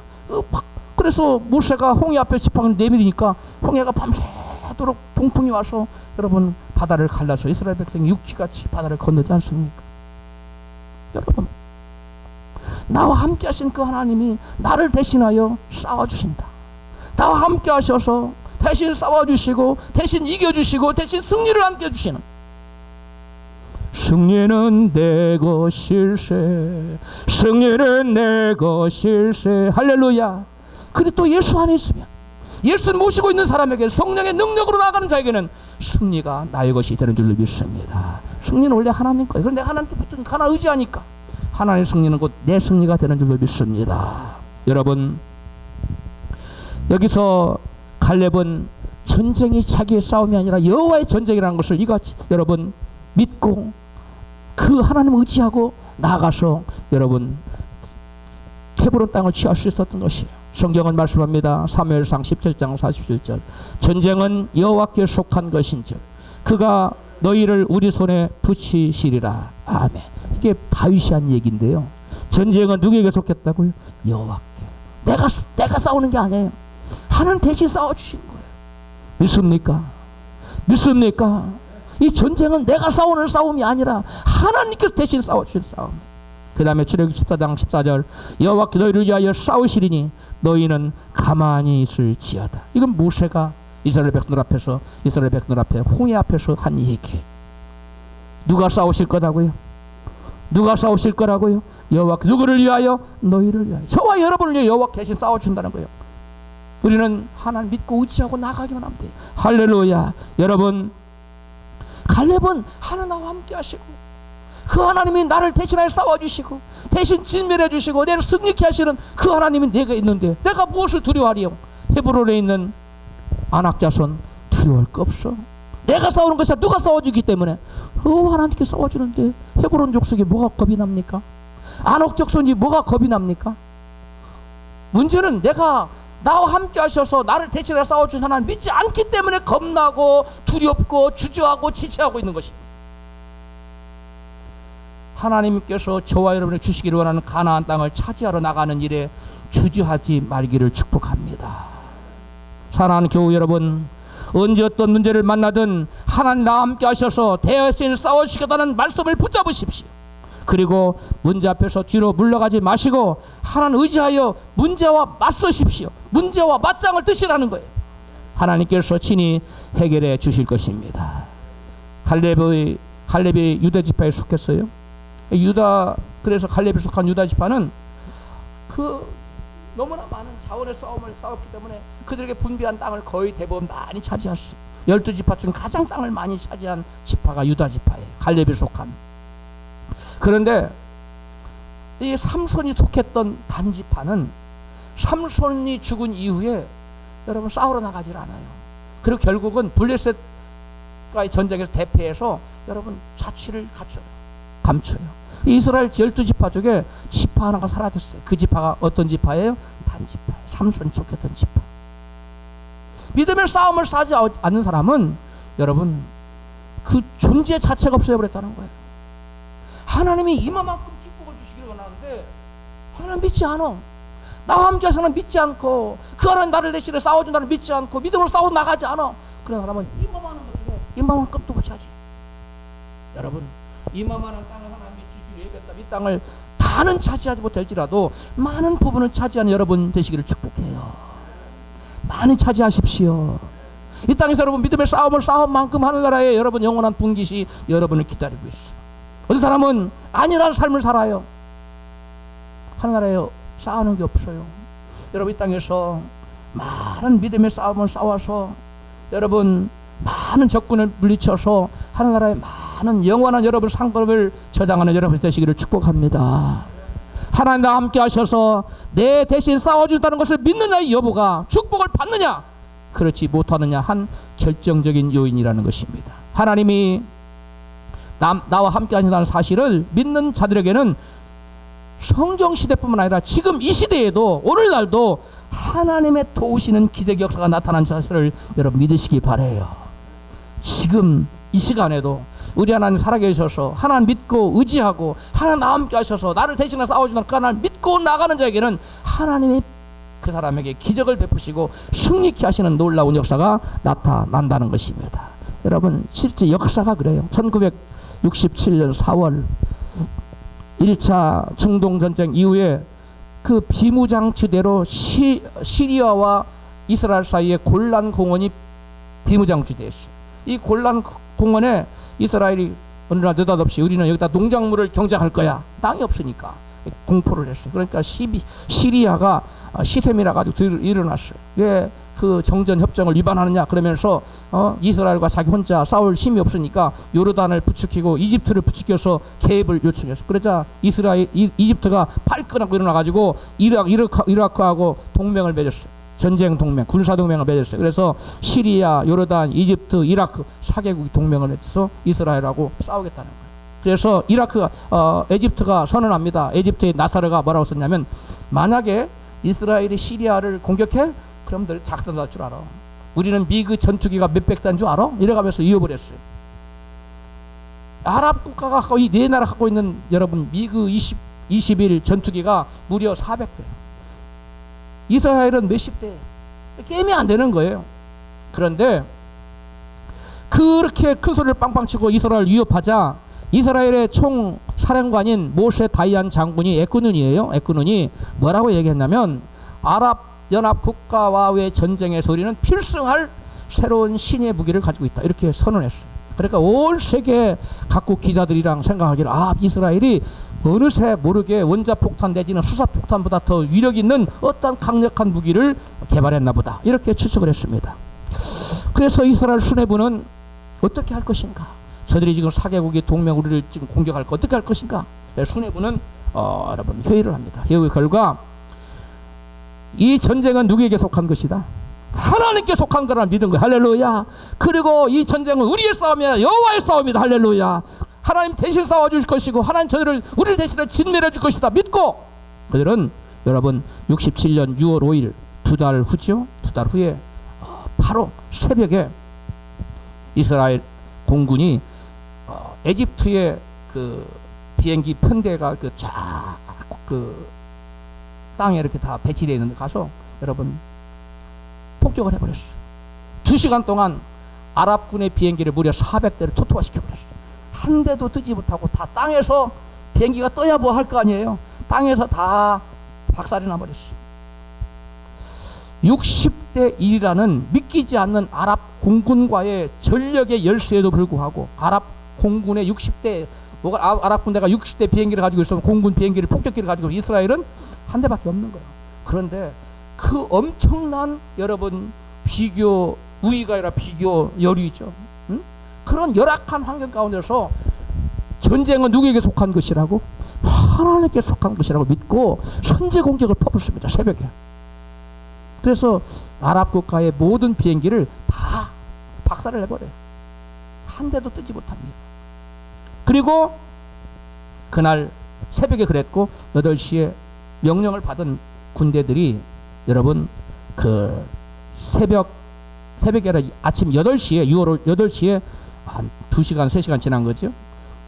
그래서 모세가 홍해 앞에 지팡이를 내밀으니까 홍해가 밤새도록 동풍이 와서 여러분 바다를 갈라서 이스라엘 백성이 육지같이 바다를 건너지 않습니까? 여러분, 나와 함께 하신 그 하나님이 나를 대신하여 싸워주신다. 나와 함께 하셔서 대신 싸워주시고 대신 이겨주시고 대신 승리를 안겨주시는, 승리는 내 것일세, 승리는 내 것일세. 할렐루야. 그리고 또 예수 안에 있으면, 예수를 모시고 있는 사람에게 성령의 능력으로 나아가는 자에게는 승리가 나의 것이 되는 줄로 믿습니다. 승리는 원래 하나님 거예요. 그런데 하나님께 붙으니까 하나 의지하니까 하나님의 승리는 곧 내 승리가 되는 줄로 믿습니다. 여러분, 여기서 갈렙은 전쟁이 자기의 싸움이 아니라 여호와의 전쟁이라는 것을 이같이 여러분 믿고 그 하나님을 의지하고 나아가서 여러분 헤브론 땅을 취할 수 있었던 것이에요. 성경은 말씀합니다. 사무엘상 17장 47절 전쟁은 여호와께 속한 것인즉 그가 너희를 우리 손에 붙이시리라. 아멘. 이게 다윗이 한 얘기인데요. 전쟁은 누구에게 속했다고요? 여호와께. 내가 싸우는 게 아니에요. 하나님 대신 싸워주신 거예요. 믿습니까? 믿습니까? 이 전쟁은 내가 싸우는 싸움이 아니라 하나님께서 대신 싸워주신 싸움. 그 다음에 출애굽기 14장 14절 여호와께 너희를 위하여 싸우시리니 너희는 가만히 있을지어다. 이건 모세가 이스라엘 백성들 앞에 홍해 앞에서 한 얘기. 누가 싸우실 거라고요? 누가 싸우실 거라고요? 여호와께. 누구를 위하여? 너희를 위하여. 저와 여러분을 위해 여호와께 대신 싸워준다는 거예요. 우리는 하나님 믿고 의지하고 나가기만 하면 돼요. 할렐루야. 여러분, 갈렙은 하나님과 함께 하시고 그 하나님이 나를 대신하여 싸워주시고 대신 진멸해 주시고 내를 승리케 하시는 그 하나님이 내가 있는데 내가 무엇을 두려워하리요? 헤브론에 있는 안악자손 두려워할 거 없어. 내가 싸우는 것이 아니라 누가 싸워주기 때문에 하나님께 싸워주는데 헤브론 족속이 뭐가 겁이 납니까? 안악 족속이 뭐가 겁이 납니까? 문제는 내가 나와 함께 하셔서 나를 대신해 싸워준 하나님 믿지 않기 때문에 겁나고 두렵고 주저하고 지체하고 있는 것입니다. 하나님께서 저와 여러분이 주시기를 원하는 가나안 땅을 차지하러 나가는 일에 주저하지 말기를 축복합니다. 사랑하는 교우 여러분, 언제 어떤 문제를 만나든 하나님 나와 함께 하셔서 대신 싸워주시겠다는 말씀을 붙잡으십시오. 그리고 문제 앞에서 뒤로 물러가지 마시고 하나님 의지하여 문제와 맞서십시오. 문제와 맞짱을 뜨시라는 거예요. 하나님께서 친히 해결해 주실 것입니다. 갈렙이 유다 지파에 속했어요. 그래서 갈렙에 속한 유다 지파는 그 너무나 많은 자원의 싸움을 싸웠기 때문에 그들에게 분비한 땅을 거의 대부분 많이 차지했어요. 12지파 중 가장 땅을 많이 차지한 지파가 유다 지파예요. 갈렙에 속한. 그런데 이 삼손이 속했던 단지파는 삼손이 죽은 이후에 여러분 싸우러 나가질 않아요. 그리고 결국은 블레셋과의 전쟁에서 대패해서 여러분 자취를 감춰요. 이스라엘 12지파 중에 지파 하나가 사라졌어요. 그 지파가 어떤 지파예요? 단지파예요. 삼손이 속했던 지파. 믿음의 싸움을 싸지 않는 사람은 여러분 그 존재 자체가 없어져버렸다는 거예요. 하나님이 이만큼 축복을 주시기를 원하는데 하나님 믿지 않아. 나와 함께 하시는 믿지 않고 그 하나님 나를 대신해 싸워준다는 믿지 않고 믿음으로 싸워 나가지 않아. 그런 사람은 이만한 것 중에 이만큼도 못하지. 여러분, 이만한 땅을 하나님이 주시기로 예배했다. 이 땅을 다는 차지하지 못할지라도 많은 부분을 차지하는 여러분 되시기를 축복해요. 많이 차지하십시오. 이 땅에서 여러분 믿음의 싸움을 싸운 만큼 하늘나라에 여러분 영원한 분깃이 여러분을 기다리고 있어. 어떤 사람은 아니라는 삶을 살아요. 하늘나라에 싸우는 게 없어요. 여러분 이 땅에서 많은 믿음의 싸움을 싸워서 여러분 많은 적군을 물리쳐서 하늘나라에 많은 영원한 여러분 상급을 저장하는 여러분 되시기를 축복합니다. 하나님 나와 함께 하셔서 내 대신 싸워준다는 것을 믿느냐의 여부가 축복을 받느냐 그렇지 못하느냐 한 결정적인 요인이라는 것입니다. 하나님이 나와 함께 하신다는 사실을 믿는 자들에게는 성경시대뿐만 아니라 지금 이 시대에도 오늘날도 하나님의 도우시는 기적 역사가 나타난 사실을 여러분 믿으시기 바라요. 지금 이 시간에도 우리 하나님 살아계셔서 하나님 믿고 의지하고 하나님 나와 함께 하셔서 나를 대신해 싸워주는 그 하나님 믿고 나가는 자에게는 하나님이 그 사람에게 기적을 베푸시고 승리케 하시는 놀라운 역사가 나타난다는 것입니다. 여러분 실제 역사가 그래요. 1967년 4월 1차 중동전쟁 이후에 그 비무장지대로 시리아와 이스라엘 사이에 골란 공원이 비무장지대였어요. 이 골란 공원에 이스라엘이 어느 날 느닷없이 우리는 여기다 농작물을 경작할 거야. 땅이 없으니까 공포를 했어요. 그러니까 시리아가 시셈이라 가지고 일어났어요. 왜 그 정전 협정을 위반하느냐 그러면서 이스라엘과 자기 혼자 싸울 힘이 없으니까 요르단을 부추기고 이집트를 부추겨서 개입을 요청했어. 그러자 이집트가 팔끈하고 일어나 가지고 이라크하고 동맹을 맺었어요. 전쟁 동맹, 군사 동맹을 맺었어요. 그래서 시리아, 요르단, 이집트, 이라크 4개국이 동맹을 해서 이스라엘하고 싸우겠다는 거예요. 그래서 에집트가 선언합니다. 에집트의 나사르가 뭐라고 썼냐면 만약에 이스라엘이 시리아를 공격해? 그럼 늘 작전할 줄 알아. 우리는 미그 전투기가 몇백 대인 줄 알아? 이래가면서 위협을 했어요. 아랍 국가가 거의 네 나라 갖고 있는 여러분 미그 21 전투기가 무려 400대. 이스라엘은 몇십 대. 게임이 안 되는 거예요. 그런데 그렇게 큰 소리를 빵빵 치고 이스라엘을 위협하자 이스라엘의 총 사령관인 모세 다이안 장군이 에꾸눈이에요. 에꾸눈이 뭐라고 얘기했냐면 아랍 연합 국가와의 전쟁에서 우리는 필승할 새로운 신의 무기를 가지고 있다. 이렇게 선언했어요. 그러니까 온 세계 각국 기자들이랑 생각하기를 이스라엘이 어느새 모르게 원자폭탄 내지는 수사폭탄보다 더 위력 있는 어떤 강력한 무기를 개발했나 보다. 이렇게 추측을 했습니다. 그래서 이스라엘 수뇌부는 어떻게 할 것인가? 저들이 지금 4개국이 동맹 우리를 지금 공격할 거 어떻게 할 것인가? 수뇌부는 여러분 회의를 합니다. 회의 결과 이 전쟁은 누구에게 속한 것이다? 하나님께 속한 거라 믿은 거야. 할렐루야. 그리고 이 전쟁은 우리의 싸움이야. 여호와의 싸움이다. 할렐루야. 하나님 대신 싸워주실 것이고 하나님 우리를 대신해 진멸해 줄 것이다. 믿고 그들은 여러분 67년 6월 5일 2달 후죠. 2달 후에 바로 새벽에 이스라엘 공군이 에집트의 그 비행기 편대가 그 땅에 이렇게 다 배치되어 있는데 가서 여러분 폭격을 해버렸어요. 2시간 동안 아랍군의 비행기를 무려 400대를 초토화시켜버렸어요. 한 대도 뜨지 못하고 다 땅에서 비행기가 떠야 뭐 할 거 아니에요. 땅에서 다 박살이 나버렸어요. 60대 1이라는 믿기지 않는 아랍 공군과의 전력의 열세에도 불구하고 아랍 공군의 60대 아랍 군대가 60대 비행기를 가지고 있으면 공군 비행기를 폭격기를 가지고 이스라엘은 한 대밖에 없는 거예요. 그런데 그 엄청난 여러분 비교 우위가 아니라 비교 열의죠. 응? 그런 열악한 환경 가운데서 전쟁은 누구에게 속한 것이라고? 하나님께 속한 것이라고 믿고 선제 공격을 퍼붓습니다. 새벽에. 그래서 아랍 국가의 모든 비행기를 다 박살을 내버려요. 한 대도 뜨지 못합니다. 그리고 그날 새벽에 그랬고 8시에 명령을 받은 군대들이 여러분 그 새벽에 아침 8시에 6월 8시에 한 2시간 3시간 지난 거죠.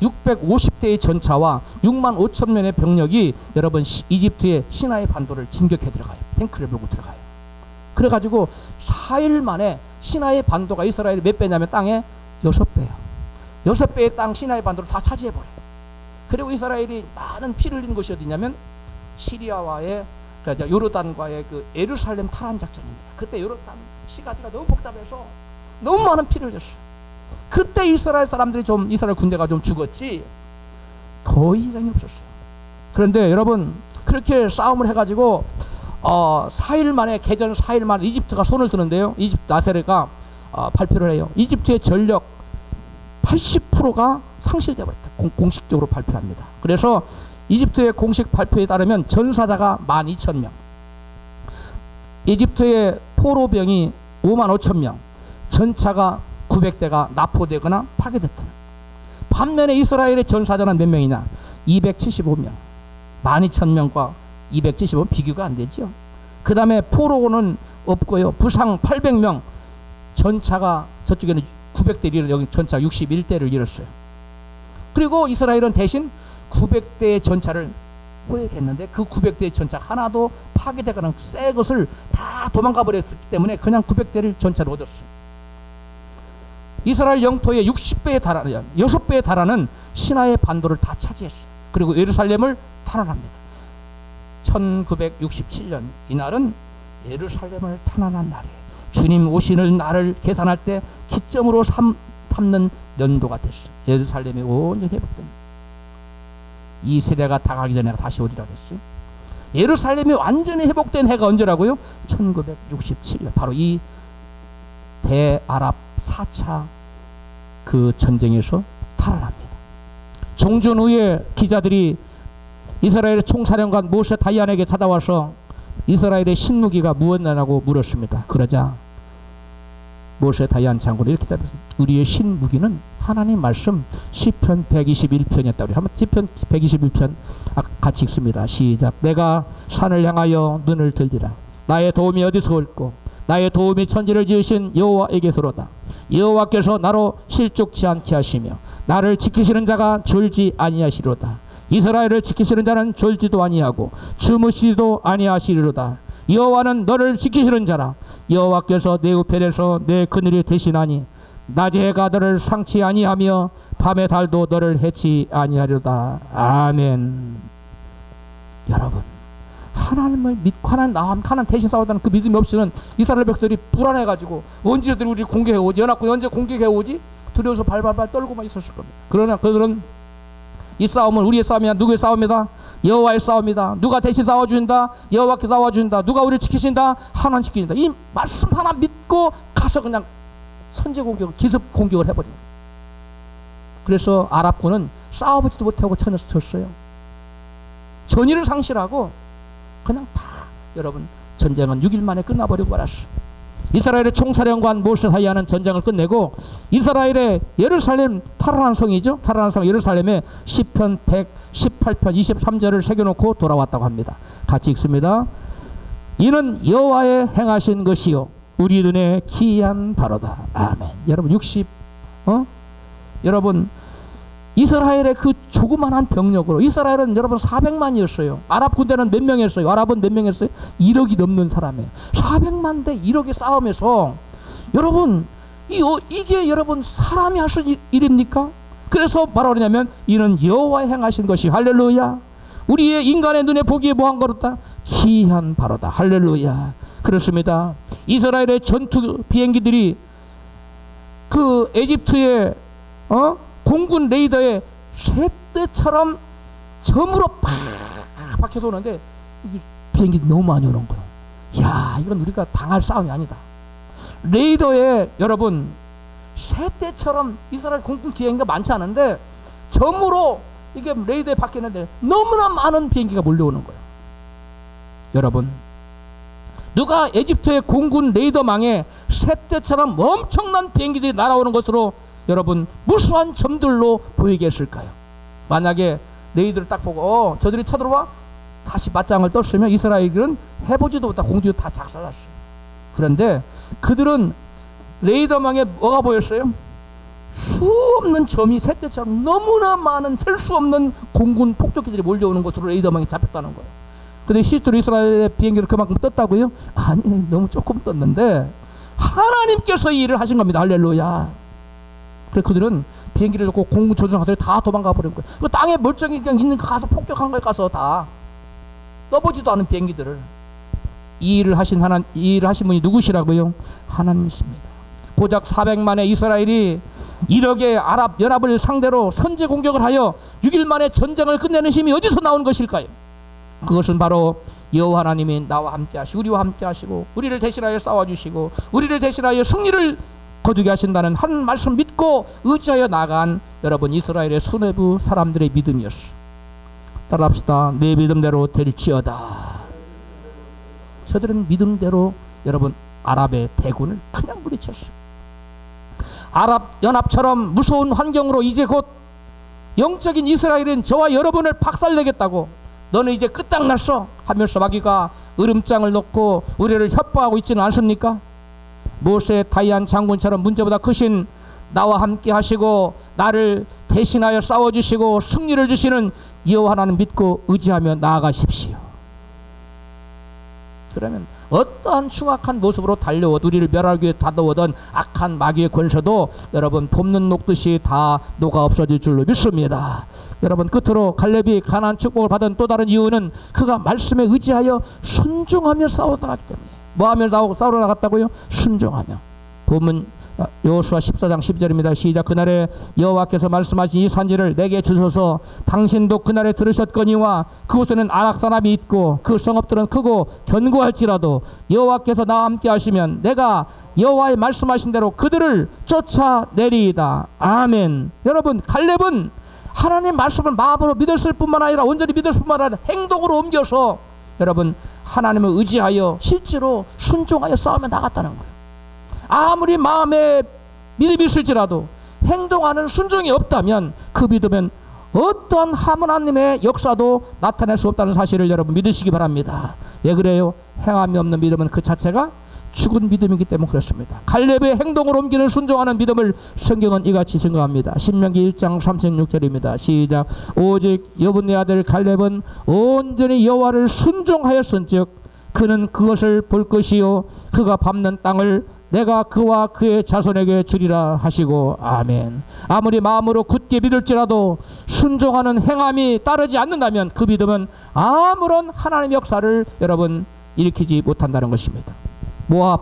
650대의 전차와 6만 5천 명의 병력이 여러분 이집트의 시나이 반도를 진격해 들어가요. 탱크를 몰고 들어가요. 그래가지고 4일 만에 시나이 반도가 이스라엘이 몇 배냐면 땅에 6배예요. 6배의 땅 시나이 반도를 다 차지해버려요. 그리고 이스라엘이 많은 피를 흘린 곳이 어디냐면 시리아와의 그러니까 요르단과의 그 예루살렘 탈환 작전입니다. 그때 요르단 시가지가 너무 복잡해서 너무 많은 피를 흘렸어요. 그때 이스라엘 사람들이 이스라엘 군대가 좀 죽었지 거의 희생이 없었어요. 그런데 여러분 그렇게 싸움을 해가지고 4일 만에 개전 4일 만에 이집트가 손을 드는데요. 이집트 나세르가 발표를 해요. 이집트의 전력 80%가 상실되어 버렸다. 공식적으로 발표합니다. 그래서 이집트의 공식 발표에 따르면 전사자가 12,000명, 이집트의 포로병이 55,000명, 전차가 900대가 납포되거나 파괴됐다. 반면에 이스라엘의 전사자는 몇 명이냐? 275명. 12,000명과 275명 비교가 안 되죠. 그 다음에 포로는 없고요. 부상 800명, 전차가 저쪽에는 900대를 잃어 여기 전차 61대를 잃었어요. 그리고 이스라엘은 대신 900대의 전차를 포획했는데 그 900대의 전차 하나도 파괴되거나 새 것을 다 도망가 버렸기 때문에 그냥 900대를 전차를 얻었어요. 이스라엘 영토의 60배에 달하는 6배에 달하는 시나의 반도를 다 차지했어요. 그리고 예루살렘을 탄환합니다. 1967년 이날은 예루살렘을 탄환한 날이에요. 주님 오시는 날을 계산할 때 기점으로 삼는 연도가 됐어요. 예루살렘이 온전히 회복됩니다. 이 세대가 다 가기 전에 다시 오리라 그랬어요. 예루살렘이 완전히 회복된 해가 언제라고요? 1967년. 바로 이 대아랍 4차 그 전쟁에서 탈환합니다. 종전 후에 기자들이 이스라엘의 총사령관 모세 다이안에게 찾아와서 이스라엘의 신무기가 무엇이냐고 물었습니다. 그러자 모세 다이안 장군이 이렇게 답했습니다. 우리의 신무기는 하나님 말씀 시편 121편이었다고. 한번 시편 121편 같이 읽습니다. 시작. 내가 산을 향하여 눈을 들리라. 나의 도움이 어디서 올꼬? 나의 도움이 천지를 지으신 여호와에게서로다. 여호와께서 나로 실족치 않게 하시며 나를 지키시는 자가 졸지 아니하시리로다. 이스라엘을 지키시는 자는 졸지도 아니하고 주무시지도 아니하시리로다. 여호와는 너를 지키시는 자라. 여호와께서 내 우편에서 내 그늘이 되시나니 낮의 해가 너를 상치 아니하며 밤의 달도 너를 해치 아니하리로다. 아멘. 여러분, 하나님을 믿고 하나님 대신 싸우다는 그 믿음이 없이는 이스라엘 백성들이 불안해가지고 언제 우리 공격해 오지, 연합군이 언제 공격해 오지 두려워서 발발발 떨고만 있었을 겁니다. 그러나 그들은 이 싸움은 우리의 싸움이 아니라 누구의 싸움이다? 여호와의 싸움이다. 누가 대신 싸워주신다? 여호와께서 싸워주신다. 누가 우리를 지키신다? 하나님 지키신다. 이 말씀 하나 믿고 가서 그냥 선제 공격, 기습 공격을 해버립니다. 그래서 아랍군은 싸워보지도 못하고 쳐내서 졌어요. 전의를 상실하고 그냥 다 여러분 전쟁은 6일 만에 끝나버리고 말았어요. 이스라엘의 총사령관 모세하야는 전쟁을 끝내고 이스라엘의 예루살렘 탈환한 성이죠. 탈환한 성 예루살렘에 시편 118편 23절을 새겨놓고 돌아왔다고 합니다. 같이 읽습니다. 이는 여호와의 행하신 것이요 우리 눈에 기이한 바로다. 아멘. 여러분 여러분 이스라엘의 그 조그만한 병력으로 이스라엘은 여러분 400만이었어요. 아랍 군대는 몇 명이었어요? 아랍은 몇 명이었어요? 1억이 넘는 사람이에요. 400만 대 1억의 싸움에서 여러분 이게 여러분 사람이 할 수 일입니까? 그래서 뭐라 그러냐면 이는 여호와의 행하신 것이 할렐루야. 우리의 인간의 눈에 보기에 뭐한 거로다? 기이한 바로다. 할렐루야. 그렇습니다. 이스라엘의 전투 비행기들이 그 에집트의 공군 레이더에 쇠떼처럼 점으로 팍 박혀서 오는데 이 비행기 너무 많이 오는 거예요. 야, 이건 우리가 당할 싸움이 아니다. 레이더에 여러분 쇠떼처럼 이스라엘 공군 비행기가 많지 않은데 점으로 이게 레이더에 박히는데 너무나 많은 비행기가 몰려오는 거예요. 여러분, 누가 에집트의 공군 레이더망에 쇠떼처럼 엄청난 비행기들이 날아오는 것으로 여러분 무수한 점들로 보이게 했을까요? 만약에 레이더를 딱 보고 저들이 쳐들어와 다시 맞짱을 떴으면 이스라엘은 해보지도 못하고 공중에 다 작살났어요. 그런데 그들은 레이더망에 뭐가 보였어요? 수없는 점이 쇠떼처럼 너무나 많은 셀 수 없는 공군 폭격기들이 몰려오는 것으로 레이더망이 잡혔다는 거예요. 근데 실제로 이스라엘의 비행기를 그만큼 떴다고요? 아니, 너무 조금 떴는데 하나님께서 이 일을 하신 겁니다. 할렐루야. 그래서 그들은 비행기를 놓고 공군 조종사들이 다 도망가 버린 거예요. 그 땅에 멀쩡히 그냥 있는 거 가서 폭격한 거에 가서 다 떠보지도 않은 비행기들을. 이 일을 하신 분이 누구시라고요? 하나님이십니다. 고작 400만의 이스라엘이 1억의 아랍 연합을 상대로 선제 공격을 하여 6일 만에 전쟁을 끝내는 힘이 어디서 나온 것일까요? 그것은 바로 여호와 하나님이 나와 함께 하시고 우리와 함께 하시고 우리를 대신하여 싸워주시고 우리를 대신하여 승리를 거두게 하신다는 한 말씀 믿고 의지하여 나간 여러분 이스라엘의 수뇌부 사람들의 믿음이었어. 따라합시다. 내 믿음대로 될지어다. 저들은 믿음대로 여러분 아랍의 대군을 그냥 물리쳤어요. 아랍 연합처럼 무서운 환경으로 이제 곧 영적인 이스라엘은 저와 여러분을 박살내겠다고 너는 이제 끝장났어 하면서 마귀가 으름장을 놓고 우리를 협박하고 있지는 않습니까? 모세 다이안 장군처럼 문제보다 크신 나와 함께 하시고 나를 대신하여 싸워주시고 승리를 주시는 여호와 하나님 믿고 의지하며 나아가십시오. 그러면 어떠한 흉악한 모습으로 달려오던 우리를 멸하기 위해 다가오던 악한 마귀의 권세도 여러분 봄눈 녹듯이 다 녹아 없어질 줄로 믿습니다. 여러분 끝으로 갈렙이 가나안 축복을 받은 또 다른 이유는 그가 말씀에 의지하여 순종하며 싸워 나갔기 때문에. 뭐하며 싸우러 나갔다고요? 순종하며. 보면 여호수아 14장 12절입니다. 시작. 그날에 여호와께서 말씀하신 이 산지를 내게 주소서. 당신도 그날에 들으셨거니와 그곳에는 아락 사람이 있고 그 성읍들은 크고 견고할지라도 여호와께서 나와 함께 하시면 내가 여호와의 말씀하신 대로 그들을 쫓아내리이다. 아멘. 여러분 갈렙은 하나님 말씀을 마음으로 믿었을 뿐만 아니라 온전히 믿었을 뿐만 아니라 행동으로 옮겨서 여러분 하나님을 의지하여 실제로 순종하여 싸우며 나갔다는 거예요. 아무리 마음에 믿음이 있을지라도 행동하는 순종이 없다면 그 믿음은 어떠한 하나님의 역사도 나타낼 수 없다는 사실을 여러분 믿으시기 바랍니다. 왜 그래요? 행함이 없는 믿음은 그 자체가 죽은 믿음이기 때문에 그렇습니다. 갈렙의 행동으로 옮기는 순종하는 믿음을 성경은 이같이 증거합니다. 신명기 1장 36절입니다. 시작. 오직 여분의 아들 갈렙은 온전히 여호와를 순종하였은즉 그는 그것을 볼 것이요 그가 밟는 땅을 내가 그와 그의 자손에게 주리라 하시고 아멘. 아무리 마음으로 굳게 믿을지라도 순종하는 행함이 따르지 않는다면 그 믿음은 아무런 하나님의 역사를 여러분 일으키지 못한다는 것입니다. 모압,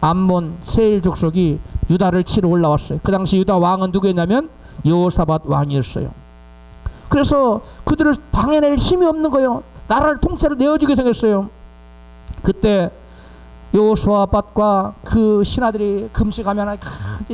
암몬, 세일 족속이 유다를 치러 올라왔어요. 그 당시 유다 왕은 누구였냐면 여호사밧 왕이었어요. 그래서 그들을 당해낼 힘이 없는 거예요. 나라를 통째로 내어주게 생겼어요. 그때 여호사밧과 그 신하들이 금식하며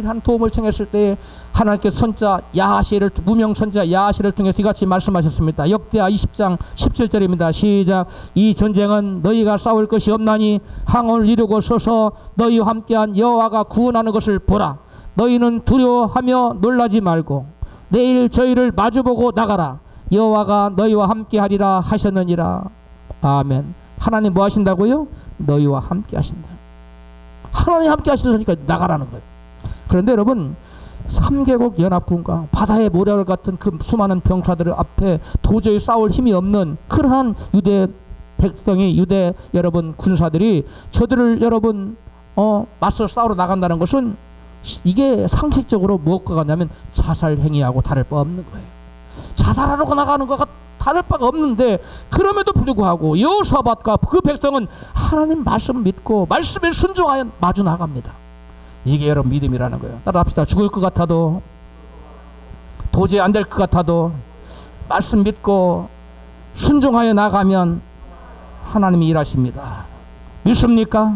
한 도움을 청했을 때 하나님께 선자 야하시를, 무명 선자 야하시를 통해서 이같이 말씀하셨습니다. 역대하 20장 17절입니다. 시작. 이 전쟁은 너희가 싸울 것이 없나니 항을 이루고 서서 너희와 함께한 여호와가 구원하는 것을 보라. 너희는 두려워하며 놀라지 말고 내일 저희를 마주보고 나가라. 여호와가 너희와 함께하리라 하셨느니라. 아멘. 하나님 뭐 하신다고요? 너희와 함께 하신다. 하나님 함께 하시니까 나가라는 거예요. 그런데 여러분 3개국 연합군과 바다의 모래알 같은 그 수많은 병사들 앞에 도저히 싸울 힘이 없는 그러한 유대 백성이, 유대 여러분 군사들이 저들을 여러분 맞서 싸우러 나간다는 것은 이게 상식적으로 무엇과 같냐면 자살 행위하고 다를 바 없는 거예요. 자살하러 나가는 것과 다를 바가 없는데 그럼에도 불구하고 여호사밧과 그 백성은 하나님 말씀 믿고 말씀에 순종하여 마주 나갑니다. 이게 여러분 믿음이라는 거예요. 따라합시다. 죽을 것 같아도, 도저히 안 될 것 같아도 말씀 믿고 순종하여 나가면 하나님이 일하십니다. 믿습니까?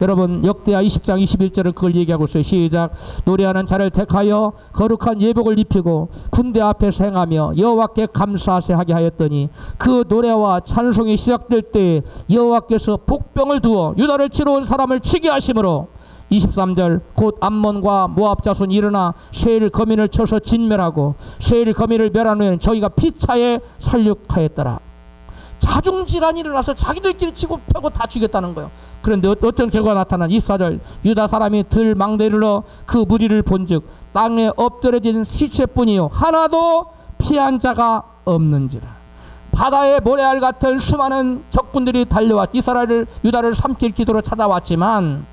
여러분 역대하 20장 21절은 그걸 얘기하고 있어요. 시작. 노래하는 자를 택하여 거룩한 예복을 입히고 군대 앞에서 행하며 여호와께 감사하세 하게 하였더니 그 노래와 찬송이 시작될 때 여호와께서 복병을 두어 유다를 치러 온 사람을 치게 하심으로 23절 곧 암몬과 모압 자손이 일어나 세일 거민을 쳐서 진멸하고 세일 거민을 멸한 후에는 저희가 피차에 살육하였더라. 자중질환이 일어나서 자기들끼리 치고 패고 다 죽였다는 거예요. 그런데 어떤 결과가 나타난 24절 유다 사람이 들 망대를 넣어 그 무리를 본즉 땅에 엎드려진 시체뿐이요 하나도 피한 자가 없는지라. 바다의 모래알 같은 수많은 적군들이 달려와 이스라엘을 유다를 삼킬 기도로 찾아왔지만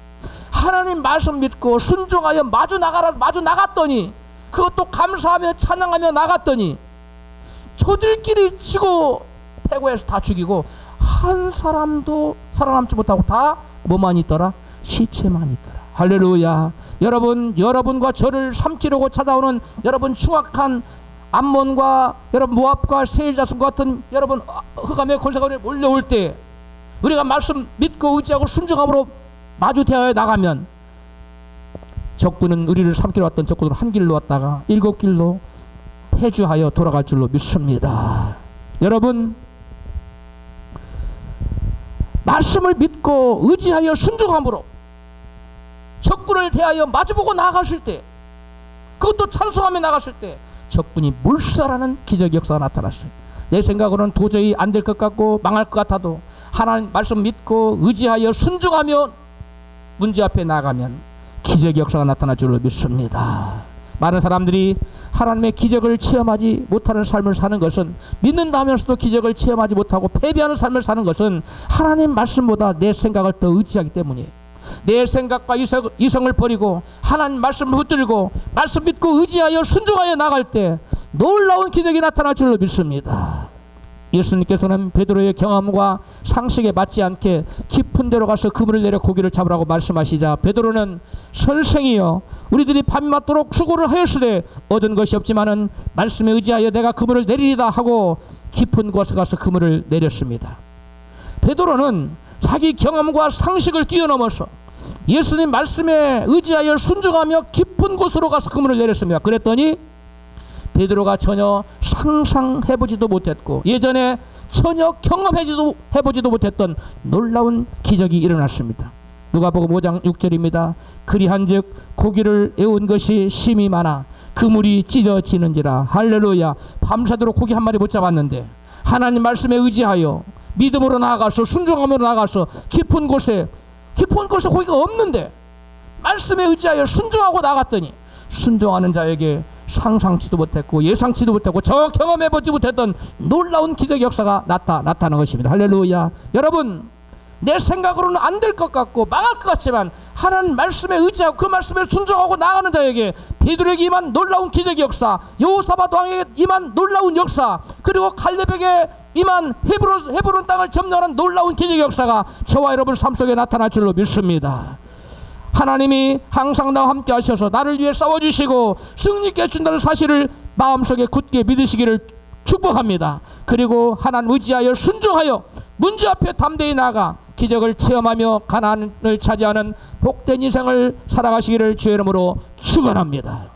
하나님 말씀 믿고 순종하여 마주 나갔더니 그것도 감사하며 찬양하며 나갔더니 저들끼리 치고 패고해서 다 죽이고 한 사람도 살아남지 못하고 다 뭐만 있더라? 시체만 있더라. 할렐루야. 여러분과 저를 삼키려고 찾아오는 여러분 흉악한 암몬과 여러분 모압과 세일 자손 같은 여러분 흑암의 권세가 몰려올 때 우리가 말씀 믿고 의지하고 순종함으로 마주 대하여 나가면 적군은 우리를 삼키러 왔던 적군은 한 길로 왔다가 7길로 패주하여 돌아갈 줄로 믿습니다. 여러분 말씀을 믿고 의지하여 순종함으로 적군을 대하여 마주보고 나아갔을 때 그것도 찬송하며 나갔을 때 적군이 몰살하는 기적 역사가 나타났어요. 내 생각으로는 도저히 안 될 것 같고 망할 것 같아도 하나님 말씀 믿고 의지하여 순종하며 문제 앞에 나가면 기적 역사가 나타날 줄로 믿습니다. 많은 사람들이 하나님의 기적을 체험하지 못하는 삶을 사는 것은 믿는다 하면서도 기적을 체험하지 못하고 패배하는 삶을 사는 것은 하나님 말씀보다 내 생각을 더 의지하기 때문이에요. 내 생각과 이성을 버리고 하나님 말씀을 붙들고 말씀 믿고 의지하여 순종하여 나갈 때 놀라운 기적이 나타날 줄로 믿습니다. 예수님께서는 베드로의 경험과 상식에 맞지 않게 깊은 데로 가서 그물을 내려 고기를 잡으라고 말씀하시자 베드로는 선생이여 우리들이 밤낮도록 수고를 하였으되 얻은 것이 없지만은 말씀에 의지하여 내가 그물을 내리리다 하고 깊은 곳에 가서 그물을 내렸습니다. 베드로는 자기 경험과 상식을 뛰어넘어서 예수님 말씀에 의지하여 순종하며 깊은 곳으로 가서 그물을 내렸습니다. 그랬더니 베드로가 전혀 상상해보지도 못했고 예전에 전혀 경험해보지도 못했던 놀라운 기적이 일어났습니다. 누가복음 5장 6절입니다. 그리한즉 고기를 애운 것이 심이 많아 그물이 찢어지는지라. 할렐루야. 밤새도록 고기 한 마리 못 잡았는데 하나님 말씀에 의지하여 믿음으로 나아가서 순종함으로 나아가서 깊은 곳에 고기가 없는데 말씀에 의지하여 순종하고 나갔더니 순종하는 자에게 상상치도 못했고 예상치도 못했고 저 경험해보지 못했던 놀라운 기적 역사가 나타나는 것입니다. 할렐루야. 여러분 내 생각으로는 안 될 것 같고 망할 것 같지만 하나님 말씀에 의지하고 그 말씀에 순종하고 나가는 자에게 베드로에게 임한 놀라운 기적의 역사, 여호사밧 왕에게 임한 놀라운 역사, 그리고 갈렙에게 임한 헤브론 땅을 점령하는 놀라운 기적의 역사가 저와 여러분 삶 속에 나타날 줄로 믿습니다. 하나님이 항상 나와 함께 하셔서 나를 위해 싸워주시고 승리케 해준다는 사실을 마음속에 굳게 믿으시기를 축복합니다. 그리고 하나님 의지하여 순종하여 문제 앞에 담대히 나가 기적을 체험하며 가나안을 차지하는 복된 인생을 살아가시기를 주의 이름으로 축원합니다.